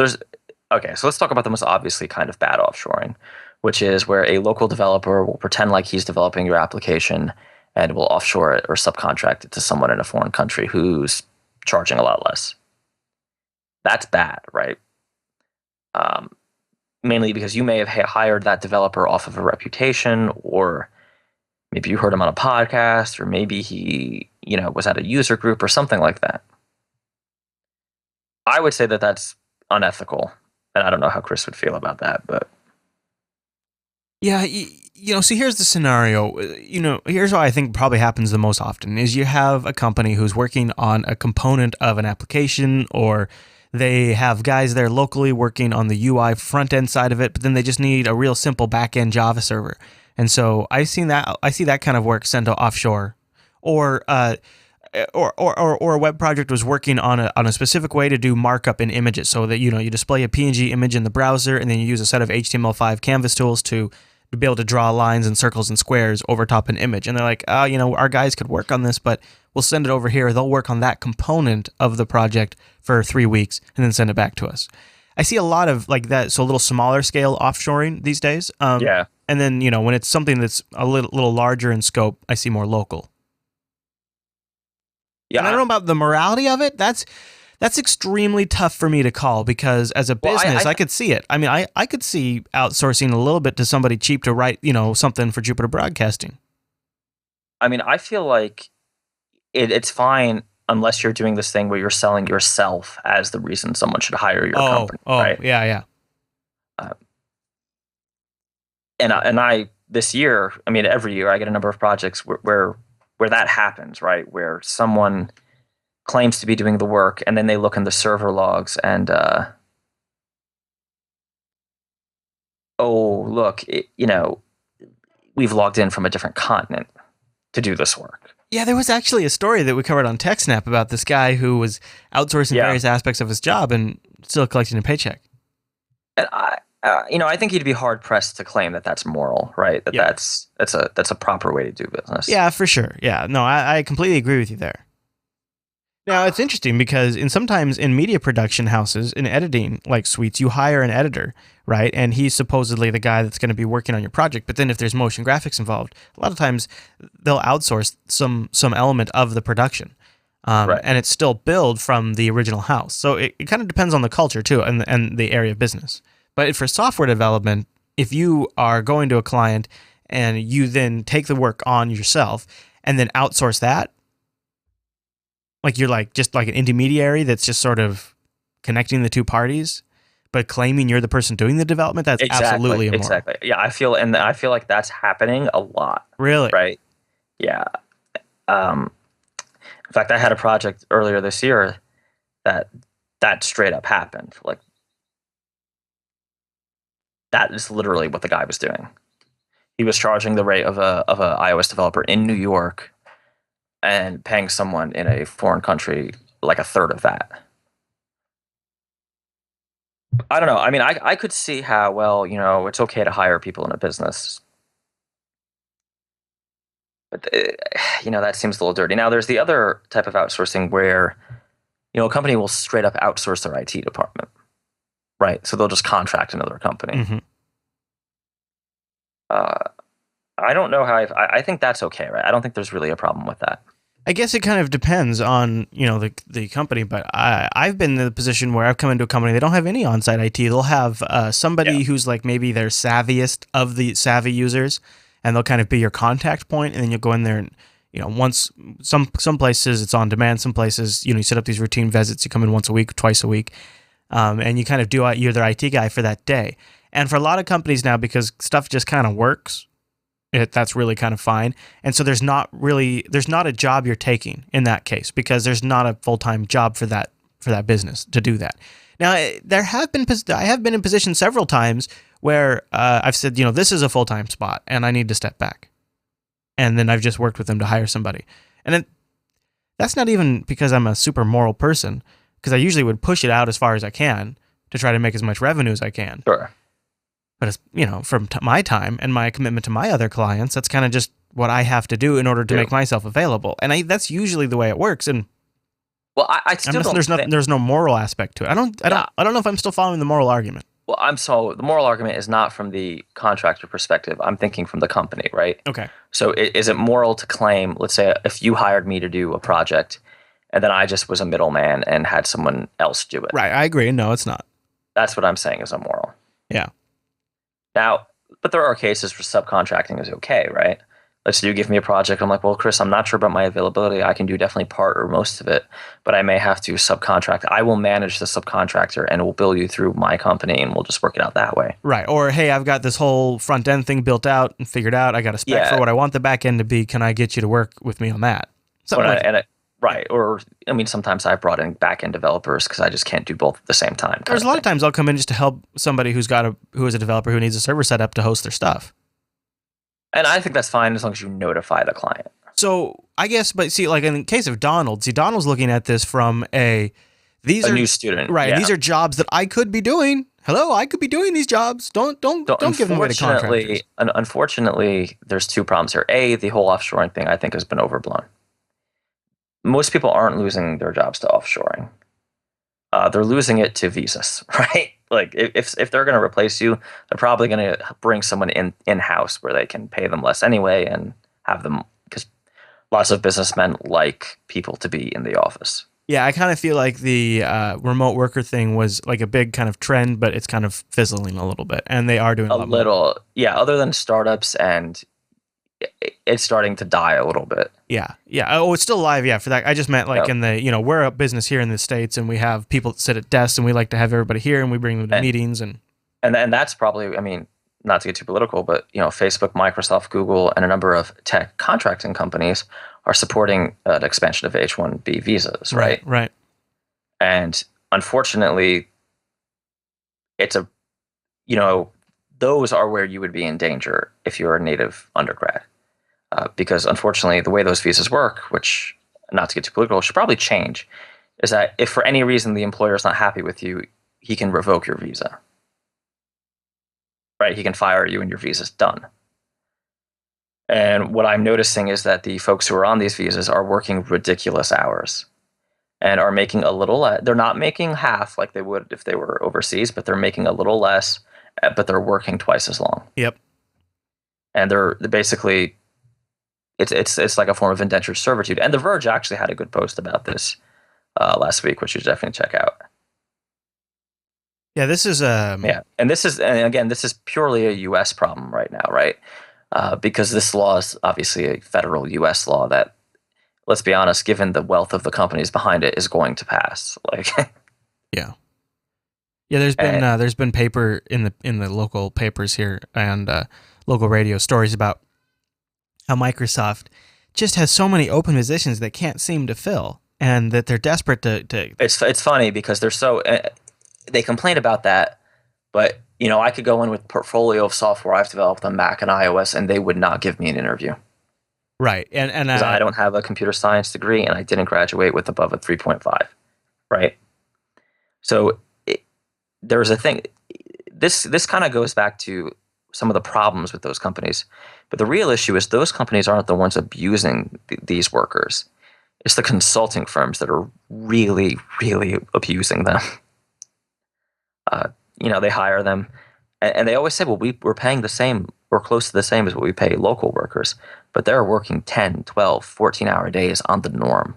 B: let's talk about the most obviously kind of bad offshoring, which is where a local developer will pretend like he's developing your application and will offshore it or subcontract it to someone in a foreign country who's charging a lot less. That's bad, right? Mainly because you may have hired that developer off of a reputation, or maybe you heard him on a podcast, or maybe he, was at a user group or something like that. I would say that that's unethical. And I don't know how Chris would feel about that, but
A: yeah, see, here's the scenario. Here's what I think probably happens the most often is you have a company who's working on a component of an application, or they have guys there locally working on the UI front end side of it, but then they just need a real simple back end Java server. And so I see that kind of work sent to offshore, or a web project was working on a specific way to do markup in images, so that you display a PNG image in the browser, and then you use a set of HTML5 canvas tools to to be able to draw lines and circles and squares over top an image. And they're like, oh, our guys could work on this, but we'll send it over here. They'll work on that component of the project for 3 weeks and then send it back to us. I see a lot of like that, so a little smaller scale offshoring these days.
B: Yeah.
A: And then, when it's something that's a little larger in scope, I see more local.
B: Yeah.
A: And I don't know about the morality of it. That's extremely tough for me to call, because as a business, I could see it. I mean, I could see outsourcing a little bit to somebody cheap to write, something for Jupiter Broadcasting.
B: I mean, I feel like it's fine unless you're doing this thing where you're selling yourself as the reason someone should hire your company. Right?
A: Yeah.
B: And I this year, I mean, every year I get a number of projects where that happens, right? Where someone claims to be doing the work, and then they look in the server logs and, oh, look, we've logged in from a different continent to do this work.
A: Yeah, there was actually a story that we covered on TechSnap about this guy who was outsourcing various aspects of his job and still collecting a paycheck.
B: And I think you'd be hard pressed to claim that that's moral, right? That's a proper way to do business.
A: Yeah, for sure. Yeah, no, I completely agree with you there. Now, it's interesting because sometimes in media production houses, in editing like suites, you hire an editor, right? And he's supposedly the guy that's going to be working on your project. But then if there's motion graphics involved, a lot of times they'll outsource some element of the production.
B: Right.
A: And it's still billed from the original house. So it kind of depends on the culture too, and the area of business. But for software development, if you are going to a client and you then take the work on yourself and then outsource that, like you're like just like an intermediary that's just sort of connecting the two parties, but claiming you're the person doing the development, that's absolutely immoral.
B: Exactly. Yeah, I feel like that's happening a lot.
A: Really?
B: Right. Yeah. In fact, I had a project earlier this year that straight up happened. Like, that is literally what the guy was doing. He was charging the rate of a iOS developer in New York and paying someone in a foreign country like a third of that. I don't know. I mean, I could see how, well, it's okay to hire people in a business. But, that seems a little dirty. Now, there's the other type of outsourcing where, a company will straight up outsource their IT department. Right. So they'll just contract another company.
A: Mm-hmm.
B: I don't know how I think that's okay, right? I don't think there's really a problem with that.
A: I guess it kind of depends on, the company, but I've been in the position where I've come into a company, they don't have any on-site IT. They'll have somebody who's like maybe their savviest of the savvy users, and they'll kind of be your contact point, and then you'll go in there and, once some places it's on demand, some places, you set up these routine visits, you come in once a week, twice a week, and you kind of you're their IT guy for that day. And for a lot of companies now, because stuff just kind of works, that's really kind of fine. And so there's not a job you're taking in that case, because there's not a full-time job for that business to do that. Now, I have been in positions several times where I've said, this is a full-time spot and I need to step back. And then I've just worked with them to hire somebody. And then that's not even because I'm a super moral person, because I usually would push it out as far as I can to try to make as much revenue as I can.
B: Sure.
A: But it's, from my time and my commitment to my other clients, that's kind of just what I have to do in order to make myself available. And that's usually the way it works. And
B: well, I still don't
A: there's no moral aspect to it. I don't know if I'm still following the moral argument.
B: Well, the moral argument is not from the contractor perspective. I'm thinking from the company, right?
A: Okay.
B: So is it moral to claim, let's say, if you hired me to do a project and then I just was a middleman and had someone else do it?
A: Right. I agree. No, it's not.
B: That's what I'm saying is immoral.
A: Yeah.
B: Now, but there are cases where subcontracting is okay, right? Let's say you give me a project. I'm like, well, Chris, I'm not sure about my availability. I can do definitely part or most of it, but I may have to subcontract. I will manage the subcontractor and will bill you through my company, and we'll just work it out that way.
A: Right. Or, hey, I've got this whole front end thing built out and figured out. I got a spec for what I want the back end to be. Can I get you to work with me on that?
B: Right. Or, I mean, sometimes I've brought in back-end developers because I just can't do both at the same time.
A: There's a lot of times I'll come in just to help somebody who is a developer who needs a server set up to host their stuff.
B: And I think that's fine as long as you notify the client.
A: So I guess, but see, like in the case of Donald's looking at this from a new student. Right. Yeah. These are jobs that I could be doing. hello, I could be doing these jobs.
B: So
A: Don't give them away to contractors.
B: unfortunately, there's two problems here. A, the whole offshoring thing I think has been overblown. Most people aren't losing their jobs to offshoring. They're losing it to visas, right? Like if they're going to replace you, they're probably going to bring someone in house where they can pay them less anyway and have them, because lots of businessmen like people to be in the office.
A: Yeah, I kind of feel like the remote worker thing was like a big kind of trend, but it's kind of fizzling a little bit, and they are doing a
B: A
A: lot more.
B: little, yeah. Other than startups, and it's starting to die a little bit.
A: Yeah, yeah. Oh, it's still alive. Yeah, for that. I just meant like
B: Yep.
A: in the, we're a business here in the States, and we have people that sit at desks, and we like to have everybody here, and we bring them to
B: And
A: meetings, and
B: and that's probably, I mean, not to get too political, but Facebook, Microsoft, Google, and a number of tech contracting companies are supporting the expansion of H-1B visas, right?
A: right.
B: And unfortunately, it's a those are where you would be in danger if you're a native undergrad, because unfortunately, the way those visas work, which, not to get too political, should probably change, is that if for any reason the employer is not happy with you, he can revoke your visa. Right? He can fire you and your visa's done. And what I'm noticing is that the folks who are on these visas are working ridiculous hours and are making a little less. They're not making half like they would if they were overseas, but they're making a little less, but they're working twice as long.
A: Yep.
B: And they're basically, it's like a form of indentured servitude. And The Verge actually had a good post about this last week, which you should definitely check out.
A: Yeah, this is
B: and again, this is purely a U.S. problem right now, right? Because this law is obviously a federal U.S. law that, let's be honest, given the wealth of the companies behind it, is going to pass. Like,
A: yeah. There's been paper in the local papers here and local radio stories about how Microsoft just has so many open positions they can't seem to fill, and that they're desperate to.
B: It's funny because they're so they complain about that, but I could go in with a portfolio of software I've developed on Mac and iOS, and they would not give me an interview.
A: Right, and
B: because I don't have a computer science degree and I didn't graduate with above a 3.5, right? So there's a thing. This kind of goes back to some of the problems with those companies, but the real issue is those companies aren't the ones abusing these workers. It's the consulting firms that are really, really abusing them. They hire them, and they always say, well, we're paying the same or close to the same as what we pay local workers, but they're working 10, 12, 14-hour days on the norm,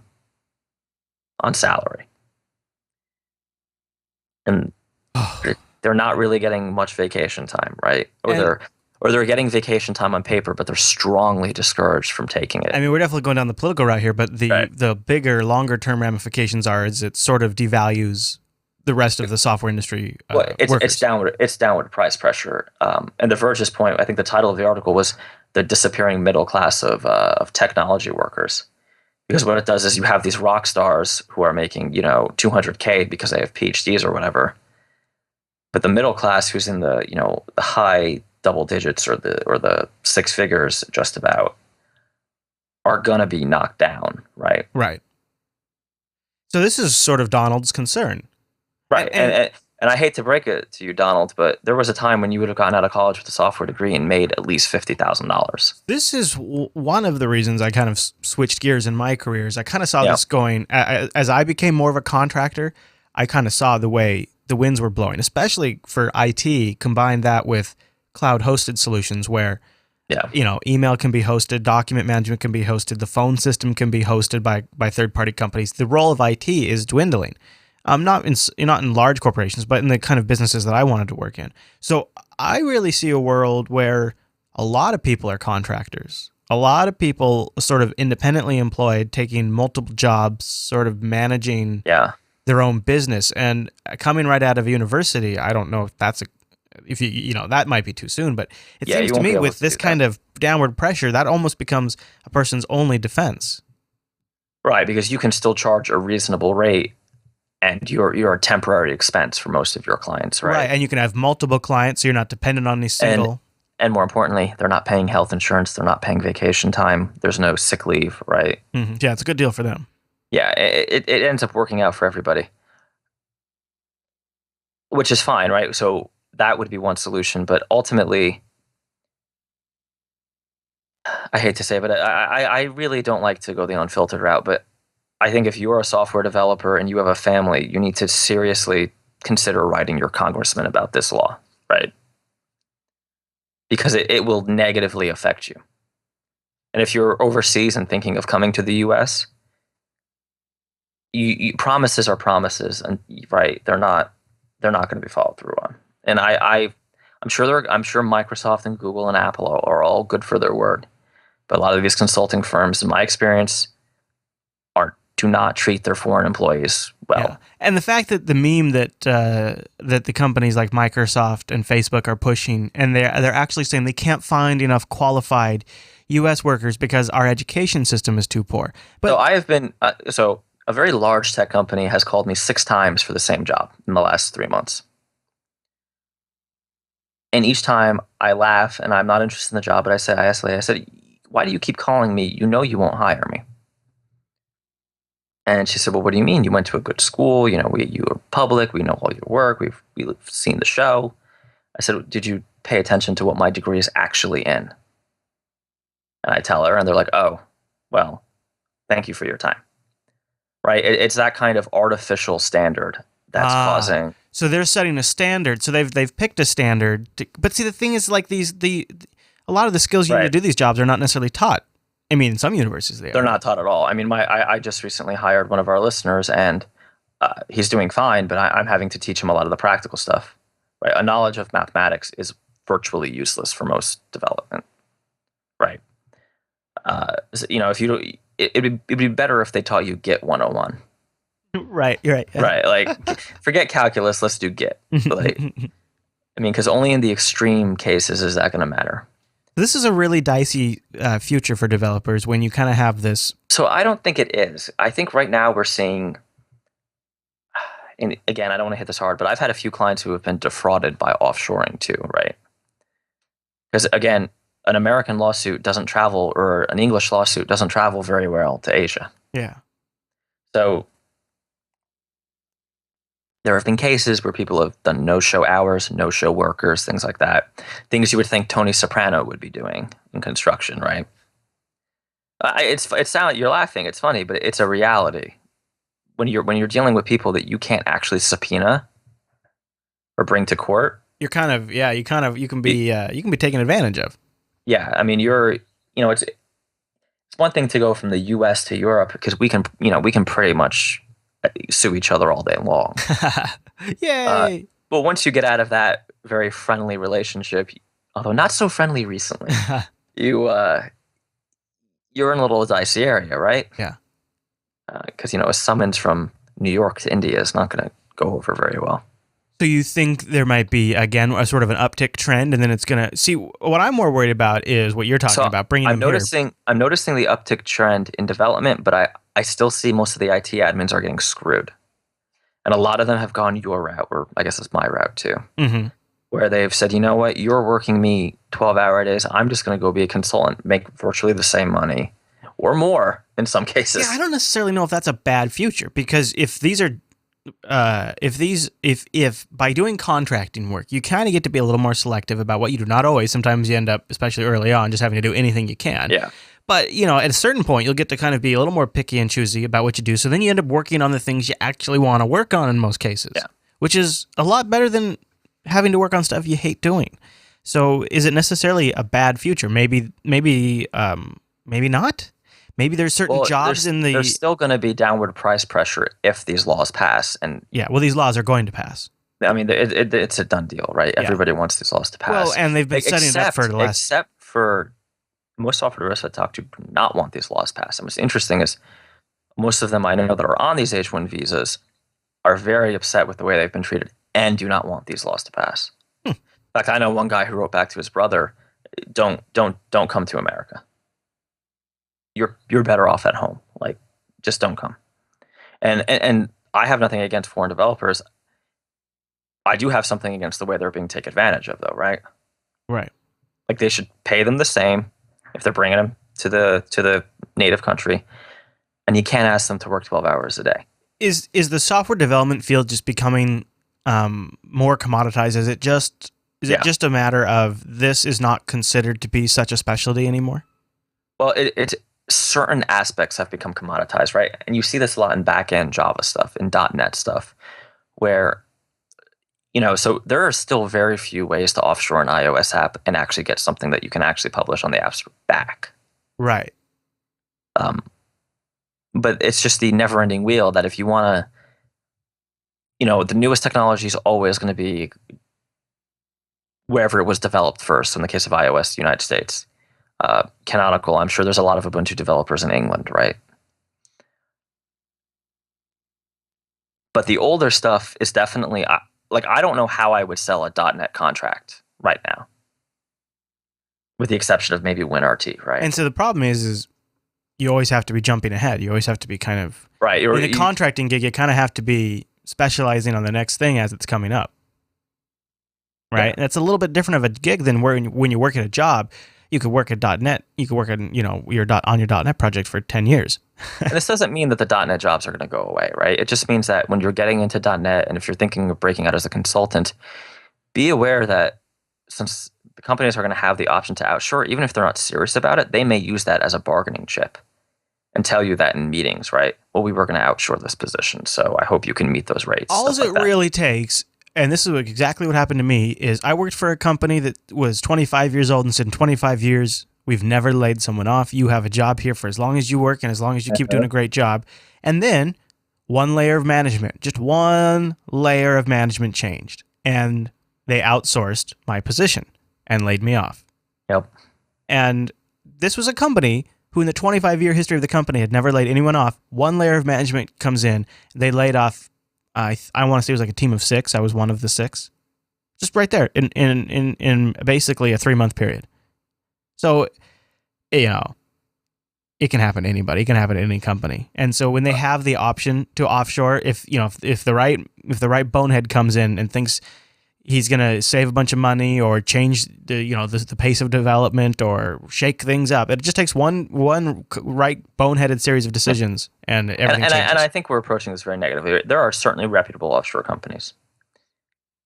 B: on salary. And they're not really getting much vacation time, right? Or they're getting vacation time on paper, but they're strongly discouraged from taking it.
A: I mean, we're definitely going down the political route here, but the bigger, longer term ramifications is it sort of devalues the rest of the software industry.
B: It's downward price pressure. And The Verge's point, I think the title of the article was "The Disappearing Middle Class of Technology Workers," because what it does is you have these rock stars who are making $200K because they have PhDs or whatever, but the middle class who's in the the high double digits or the six figures just about are gonna be knocked down, right?
A: Right. So this is sort of Donald's concern.
B: Right, and I hate to break it to you, Donald, but there was a time when you would have gotten out of college with a software degree and made at least $50,000.
A: This is one of the reasons I kind of switched gears in my career. Is I kind of saw this going as I became more of a contractor. I kind of saw the way the winds were blowing, especially for IT. Combine that with cloud-hosted solutions where email can be hosted, document management can be hosted, the phone system can be hosted by third-party companies. The role of IT is dwindling. Not in large corporations, but in the kind of businesses that I wanted to work in. So I really see a world where a lot of people are contractors. A lot of people sort of independently employed, taking multiple jobs, sort of managing their own business. And coming right out of university, I don't know if that's that might be too soon, but it seems to me with this kind of downward pressure, that almost becomes a person's only defense.
B: Right, because you can still charge a reasonable rate. And you're a temporary expense for most of your clients, right?
A: Right, and you can have multiple clients, so you're not dependent on any single.
B: And more importantly, they're not paying health insurance. They're not paying vacation time. There's no sick leave, right?
A: Mm-hmm. Yeah, it's a good deal for them.
B: Yeah, it ends up working out for everybody. which is fine, right? So that would be one solution, but ultimately, I hate to say, but I really don't like to go the unfiltered route. But I think if you're a software developer and you have a family, you need to seriously consider writing your congressman about this law, right? Because it will negatively affect you. And if you're overseas and thinking of coming to the U.S., promises are promises, and right, they're not going to be followed through on. And I'm sure Microsoft and Google and Apple are all good for their word, but a lot of these consulting firms, in my experience, do not treat their foreign employees well.
A: Yeah. And the fact that the meme that the companies like Microsoft and Facebook are pushing, and they're actually saying they can't find enough qualified U.S. workers because our education system is too poor. But
B: So I have been so a very large tech company has called me 6 times for the same job in the last 3 months. And each time I laugh and I'm not interested in the job, but I said, why do you keep calling me? You know you won't hire me. And she said, well, what do you mean? You went to a good school. You know, you were public. We know all your work. We've seen the show. I said, did you pay attention to what my degree is actually in? And I tell her, and they're like, oh, well, thank you for your time. Right? It's that kind of artificial standard that's causing.
A: So they're setting a standard. So they've picked a standard. But see, the thing is, like a lot of the skills you need to do these jobs are not necessarily taught. I mean, in some universities
B: They're not taught at all. I mean, I just recently hired one of our listeners, and he's doing fine, but I'm having to teach him a lot of the practical stuff. Right? A knowledge of mathematics is virtually useless for most development. Right? If you it'd be better if they taught you Git 101.
A: Right, you're right. Yeah.
B: Right, like forget calculus, let's do Git. Like, I mean, because only in the extreme cases is that going to matter.
A: This is a really dicey future for developers when you kind of have this.
B: So I don't think it is. I think right now we're seeing, and again, I don't want to hit this hard, but I've had a few clients who have been defrauded by offshoring too, right? Because again, an American lawsuit doesn't travel, or an English lawsuit doesn't travel very well to Asia.
A: Yeah.
B: So there have been cases where people have done no-show hours, no-show workers, things like that. Things you would think Tony Soprano would be doing in construction, right? You're laughing. It's funny, but it's a reality. When you're dealing with people that you can't actually subpoena or bring to court,
A: you can be taken advantage of.
B: Yeah, I mean, it's one thing to go from the U.S. to Europe because we can pretty much sue each other all day long.
A: Yay!
B: But once you get out of that very friendly relationship, although not so friendly recently, you're in a little dicey area, right?
A: Yeah.
B: Because a summons from New York to India is not going to go over very well.
A: So you think there might be, again, a sort of an uptick trend, and then it's going to... See, what I'm more worried about is what you're talking about, bringing them here.
B: I'm noticing the uptick trend in development, but I still see most of the IT admins are getting screwed. And a lot of them have gone your route, or I guess it's my route too, where they've said, you know what, you're working me 12-hour days. I'm just going to go be a consultant, make virtually the same money or more in some cases.
A: Yeah, I don't necessarily know if that's a bad future, because if these are... if by doing contracting work, you kind of get to be a little more selective about what you do. Not always. Sometimes you end up, especially early on, just having to do anything you can.
B: Yeah.
A: But, at a certain point, you'll get to kind of be a little more picky and choosy about what you do. So then you end up working on the things you actually want to work on in most cases, which is a lot better than having to work on stuff you hate doing. So is it necessarily a bad future? Maybe not. Maybe there's certain jobs
B: there's still going to be downward price pressure if these laws pass. And
A: yeah, well, these laws are going to pass.
B: I mean, it's a done deal, right? Yeah. Everybody wants these laws to pass.
A: Well, and they've been setting it up for the last...
B: Except for most software developers I talk to do not want these laws passed. And what's interesting is most of them I know that are on these H-1 visas are very upset with the way they've been treated and do not want these laws to pass. In fact, I know one guy who wrote back to his brother, don't come to America. You're better off at home. Like, just don't come. And I have nothing against foreign developers. I do have something against the way they're being taken advantage of, though, right?
A: Right.
B: Like, they should pay them the same if they're bringing them to the native country, and you can't ask them to work 12 hours a day.
A: Is the software development field just becoming more commoditized? Is it
B: Yeah.
A: just a matter of this is not considered to be such a specialty anymore?
B: Well, it's certain aspects have become commoditized, right? And you see this a lot in back end Java stuff, in .NET stuff, where so there are still very few ways to offshore an iOS app and actually get something that you can actually publish on the App Store back.
A: Right.
B: Um, but it's just the never-ending wheel that if you want to, the newest technology is always going to be wherever it was developed first. So in the case of iOS, United States, Canonical, I'm sure there's a lot of Ubuntu developers in England, right? But the older stuff is definitely I don't know how I would sell a .NET contract right now, with the exception of maybe WinRT, right?
A: And so the problem is you always have to be jumping ahead. You always have to be kind of
B: right.
A: In a contracting gig, you kind of have to be specializing on the next thing as it's coming up. Right?
B: Yeah.
A: That's a little bit different of a gig than when you work at a job. You could work at .NET. You could work at your .NET project for 10 years.
B: And this doesn't mean that the .NET jobs are going to go away, right? It just means that when you're getting into .NET, and if you're thinking of breaking out as a consultant, be aware that since the companies are going to have the option to outsource, even if they're not serious about it, they may use that as a bargaining chip and tell you that in meetings, right? Well, we were going to outsource this position, so I hope you can meet those rates.
A: All it really takes, and this is exactly what happened to me, is I worked for a company that was 25 years old and said, in 25 years, we've never laid someone off. You have a job here for as long as you work and as long as you keep doing a great job. And then one layer of management, just one layer of management changed. And they outsourced my position and laid me off.
B: Yep.
A: And this was a company who in the 25-year history of the company had never laid anyone off. One layer of management comes in. They laid off, I want to say it was like a team of 6. I was one of the 6. Just right there in basically a 3-month period. So, it can happen to anybody. It can happen to any company. And so when they have the option to offshore, if the right bonehead comes in and thinks he's going to save a bunch of money or change the pace of development or shake things up, it just takes one right boneheaded series of decisions and everything changes.
B: And I think we're approaching this very negatively. There are certainly reputable offshore companies.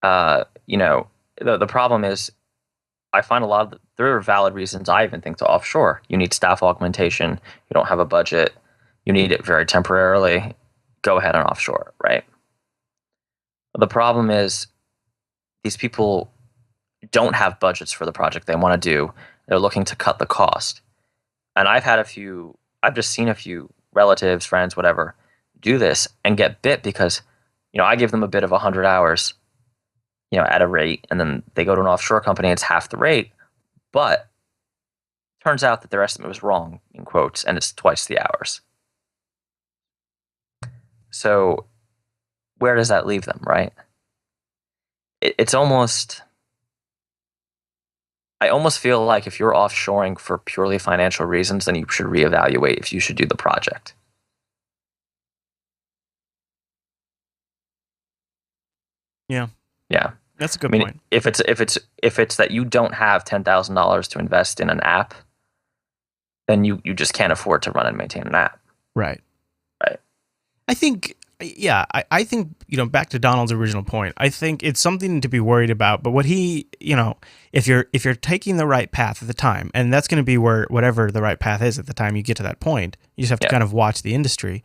B: The problem is, I find there are valid reasons I even think to offshore. You need staff augmentation. You don't have a budget. You need it very temporarily. Go ahead and offshore, right? The problem is these people don't have budgets for the project they want to do. They're looking to cut the cost. And I've just seen a few relatives, friends, whatever, do this and get bit because, I give them a bit of 100 hours, at a rate, and then they go to an offshore company, it's half the rate, but turns out that their estimate was wrong, in quotes, and it's twice the hours. So where does that leave them, right? It's almost, I almost feel like if you're offshoring for purely financial reasons, then you should reevaluate if you should do the project.
A: Yeah.
B: Yeah.
A: That's a good point.
B: If it's that you don't have $10,000 to invest in an app, then you just can't afford to run and maintain an app.
A: Right.
B: Right.
A: I think back to Donald's original point, I think it's something to be worried about. But what if you're taking the right path at the time, and that's going to be whatever the right path is at the time you get to that point, you just have to kind of watch the industry.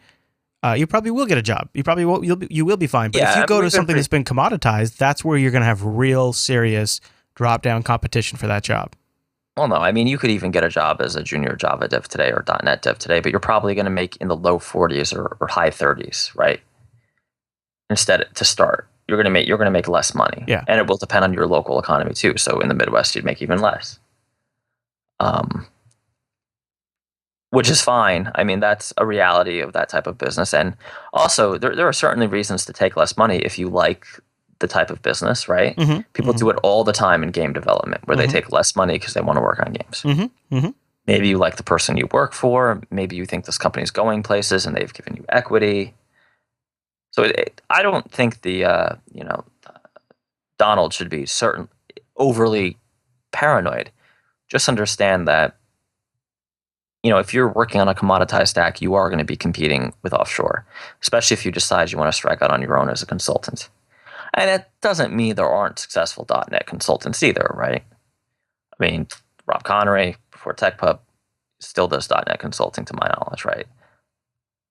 A: You probably will get a job. You probably will. You will be fine. But if you go to something that's been commoditized, that's where you're going to have real serious drop down competition for that job.
B: Well, no, you could even get a job as a junior Java dev today or .NET dev today, but you're probably going to make in the low 40s or high 30s, right? Instead, to start, you're going to make less money.
A: Yeah,
B: and it will depend on your local economy too. So in the Midwest, you'd make even less. Which is fine. That's a reality of that type of business. And also, there are certainly reasons to take less money if you like the type of business, right?
A: Mm-hmm,
B: People do it all the time in game development where they take less money because they want to work on games.
A: Mm-hmm, mm-hmm.
B: Maybe you like the person you work for. Maybe you think this company's going places and they've given you equity. So I don't think Donald should be overly paranoid. Just understand that if you're working on a commoditized stack, you are going to be competing with offshore, especially if you decide you want to strike out on your own as a consultant. And that doesn't mean there aren't successful .NET consultants either, right? I mean, Rob Connery, before TechPub, still does .NET consulting to my knowledge, right?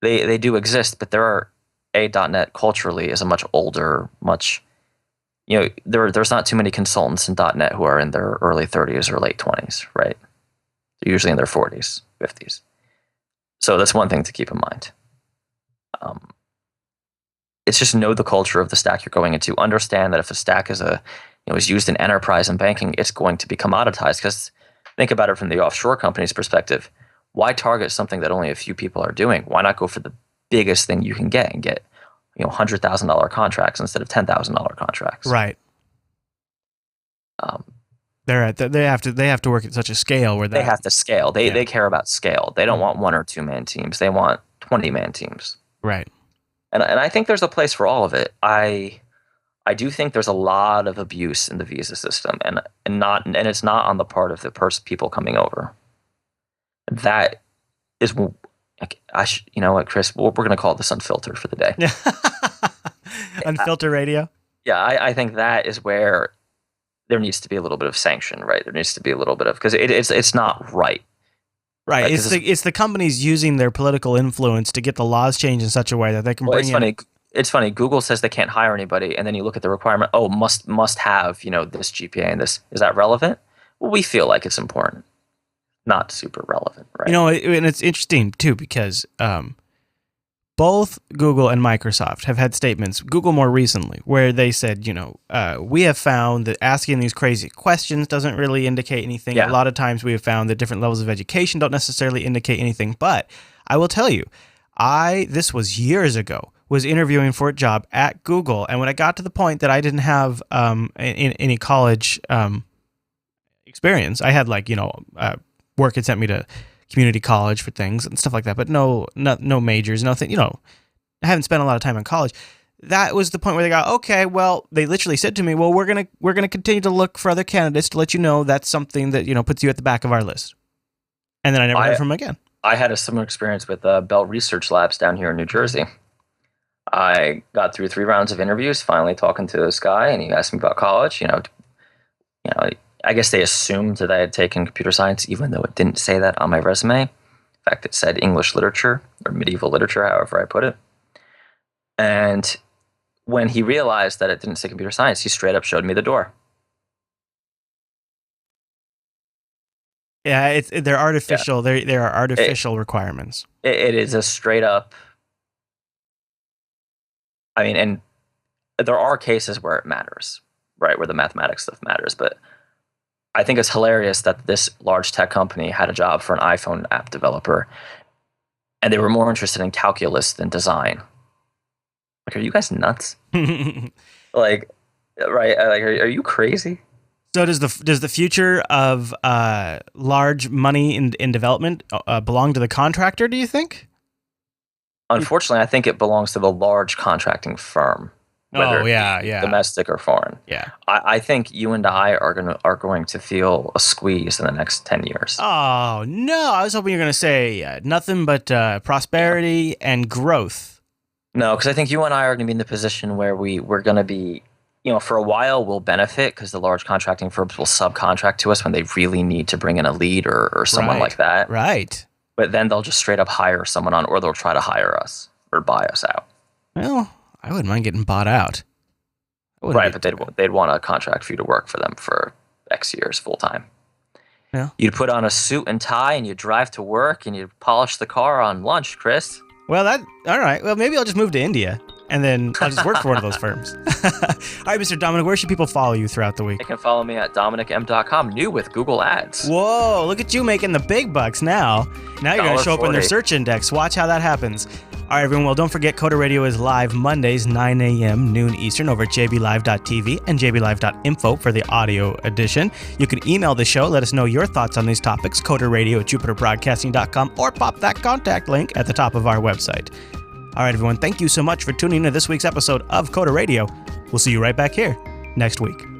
B: They do exist, but .NET culturally is a much older, there's not too many consultants in .NET who are in their early 30s or late 20s, right? They're usually in their 40s, 50s. So that's one thing to keep in mind. It's just know the culture of the stack you're going into. Understand that if a stack is used in enterprise and banking, it's going to be commoditized. Because think about it from the offshore company's perspective. Why target something that only a few people are doing? Why not go for the biggest thing you can get and get $100,000 contracts instead of $10,000 contracts?
A: Right. They have to work at such a scale where
B: they have to scale. They care about scale. They don't want 1 or 2 man teams. They want 20 man teams.
A: Right.
B: And I think there's a place for all of it. I do think there's a lot of abuse in the visa system, and it's not on the part of the people coming over. That is, you know what, Chris? We're going to call this unfiltered for the day.
A: Unfiltered radio.
B: Yeah, I think that is where there needs to be a little bit of sanction, right? There needs to be a little bit of, because it's not right.
A: Right. It's the companies using their political influence to get the laws changed in such a way that they can bring in.
B: It's funny. Google says they can't hire anybody, and then you look at the requirement. Oh, must have this GPA and this. Is that relevant? Well, we feel like it's important, not super relevant, right?
A: And it's interesting too because both Google and Microsoft have had statements, Google more recently, where they said, we have found that asking these crazy questions doesn't really indicate anything. Yeah. A lot of times we have found that different levels of education don't necessarily indicate anything. But I will tell you, this was years ago, was interviewing for a job at Google. And when I got to the point that I didn't have any college experience, I had work had sent me to community college for things and stuff like that, but no majors, nothing, I haven't spent a lot of time in college. That was the point where they got, okay, well, they literally said to me, well, we're going to continue to look for other candidates to let you know that's something that, puts you at the back of our list. And then I never heard from them again.
B: I had a similar experience with Bell Research Labs down here in New Jersey. I got through 3 rounds of interviews, finally talking to this guy, and he asked me about college, I guess they assumed that I had taken computer science, even though it didn't say that on my resume. In fact, it said English literature or medieval literature, however I put it. And when he realized that it didn't say computer science, he straight up showed me the door.
A: Yeah, they're artificial. Yeah. There are artificial requirements.
B: It is a straight up. I mean, and there are cases where it matters, right? Where the mathematics stuff matters, but I think it's hilarious that this large tech company had a job for an iPhone app developer, and they were more interested in calculus than design. Are you guys nuts? Right? Are you crazy?
A: So does the future of large money in development belong to the contractor, do you think?
B: Unfortunately, I think it belongs to the large contracting firm. Whether domestic or foreign.
A: Yeah.
B: I think you and I are going to feel a squeeze in the next 10 years.
A: Oh, no. I was hoping you were going to say nothing but prosperity and growth.
B: No, because I think you and I are going to be in the position where we're going to be, for a while we'll benefit because the large contracting firms will subcontract to us when they really need to bring in a lead or someone like that.
A: Right.
B: But then they'll just straight up hire someone on, or they'll try to hire us or buy us out.
A: Well, I wouldn't mind getting bought out.
B: Right, but they'd want a contract for you to work for them for X years full time.
A: Yeah.
B: You'd put on a suit and tie and you'd drive to work and you'd polish the car on lunch, Chris.
A: Well, all right. Well, maybe I'll just move to India and then I'll just work for one of those firms. All right, Mr. Dominic, where should people follow you throughout the week?
B: They can follow me at DominicM.com, new with Google Ads.
A: Whoa, look at you making the big bucks now. Now you're going to show up in their search index. Watch how that happens. All right, everyone. Well, don't forget, Coder Radio is live Mondays, 9 a.m., noon Eastern, over at jblive.tv and jblive.info for the audio edition. You can email the show. Let us know your thoughts on these topics, coderradio@jupiterbroadcasting.com, or pop that contact link at the top of our website. All right, everyone. Thank you so much for tuning in to this week's episode of Coder Radio. We'll see you right back here next week.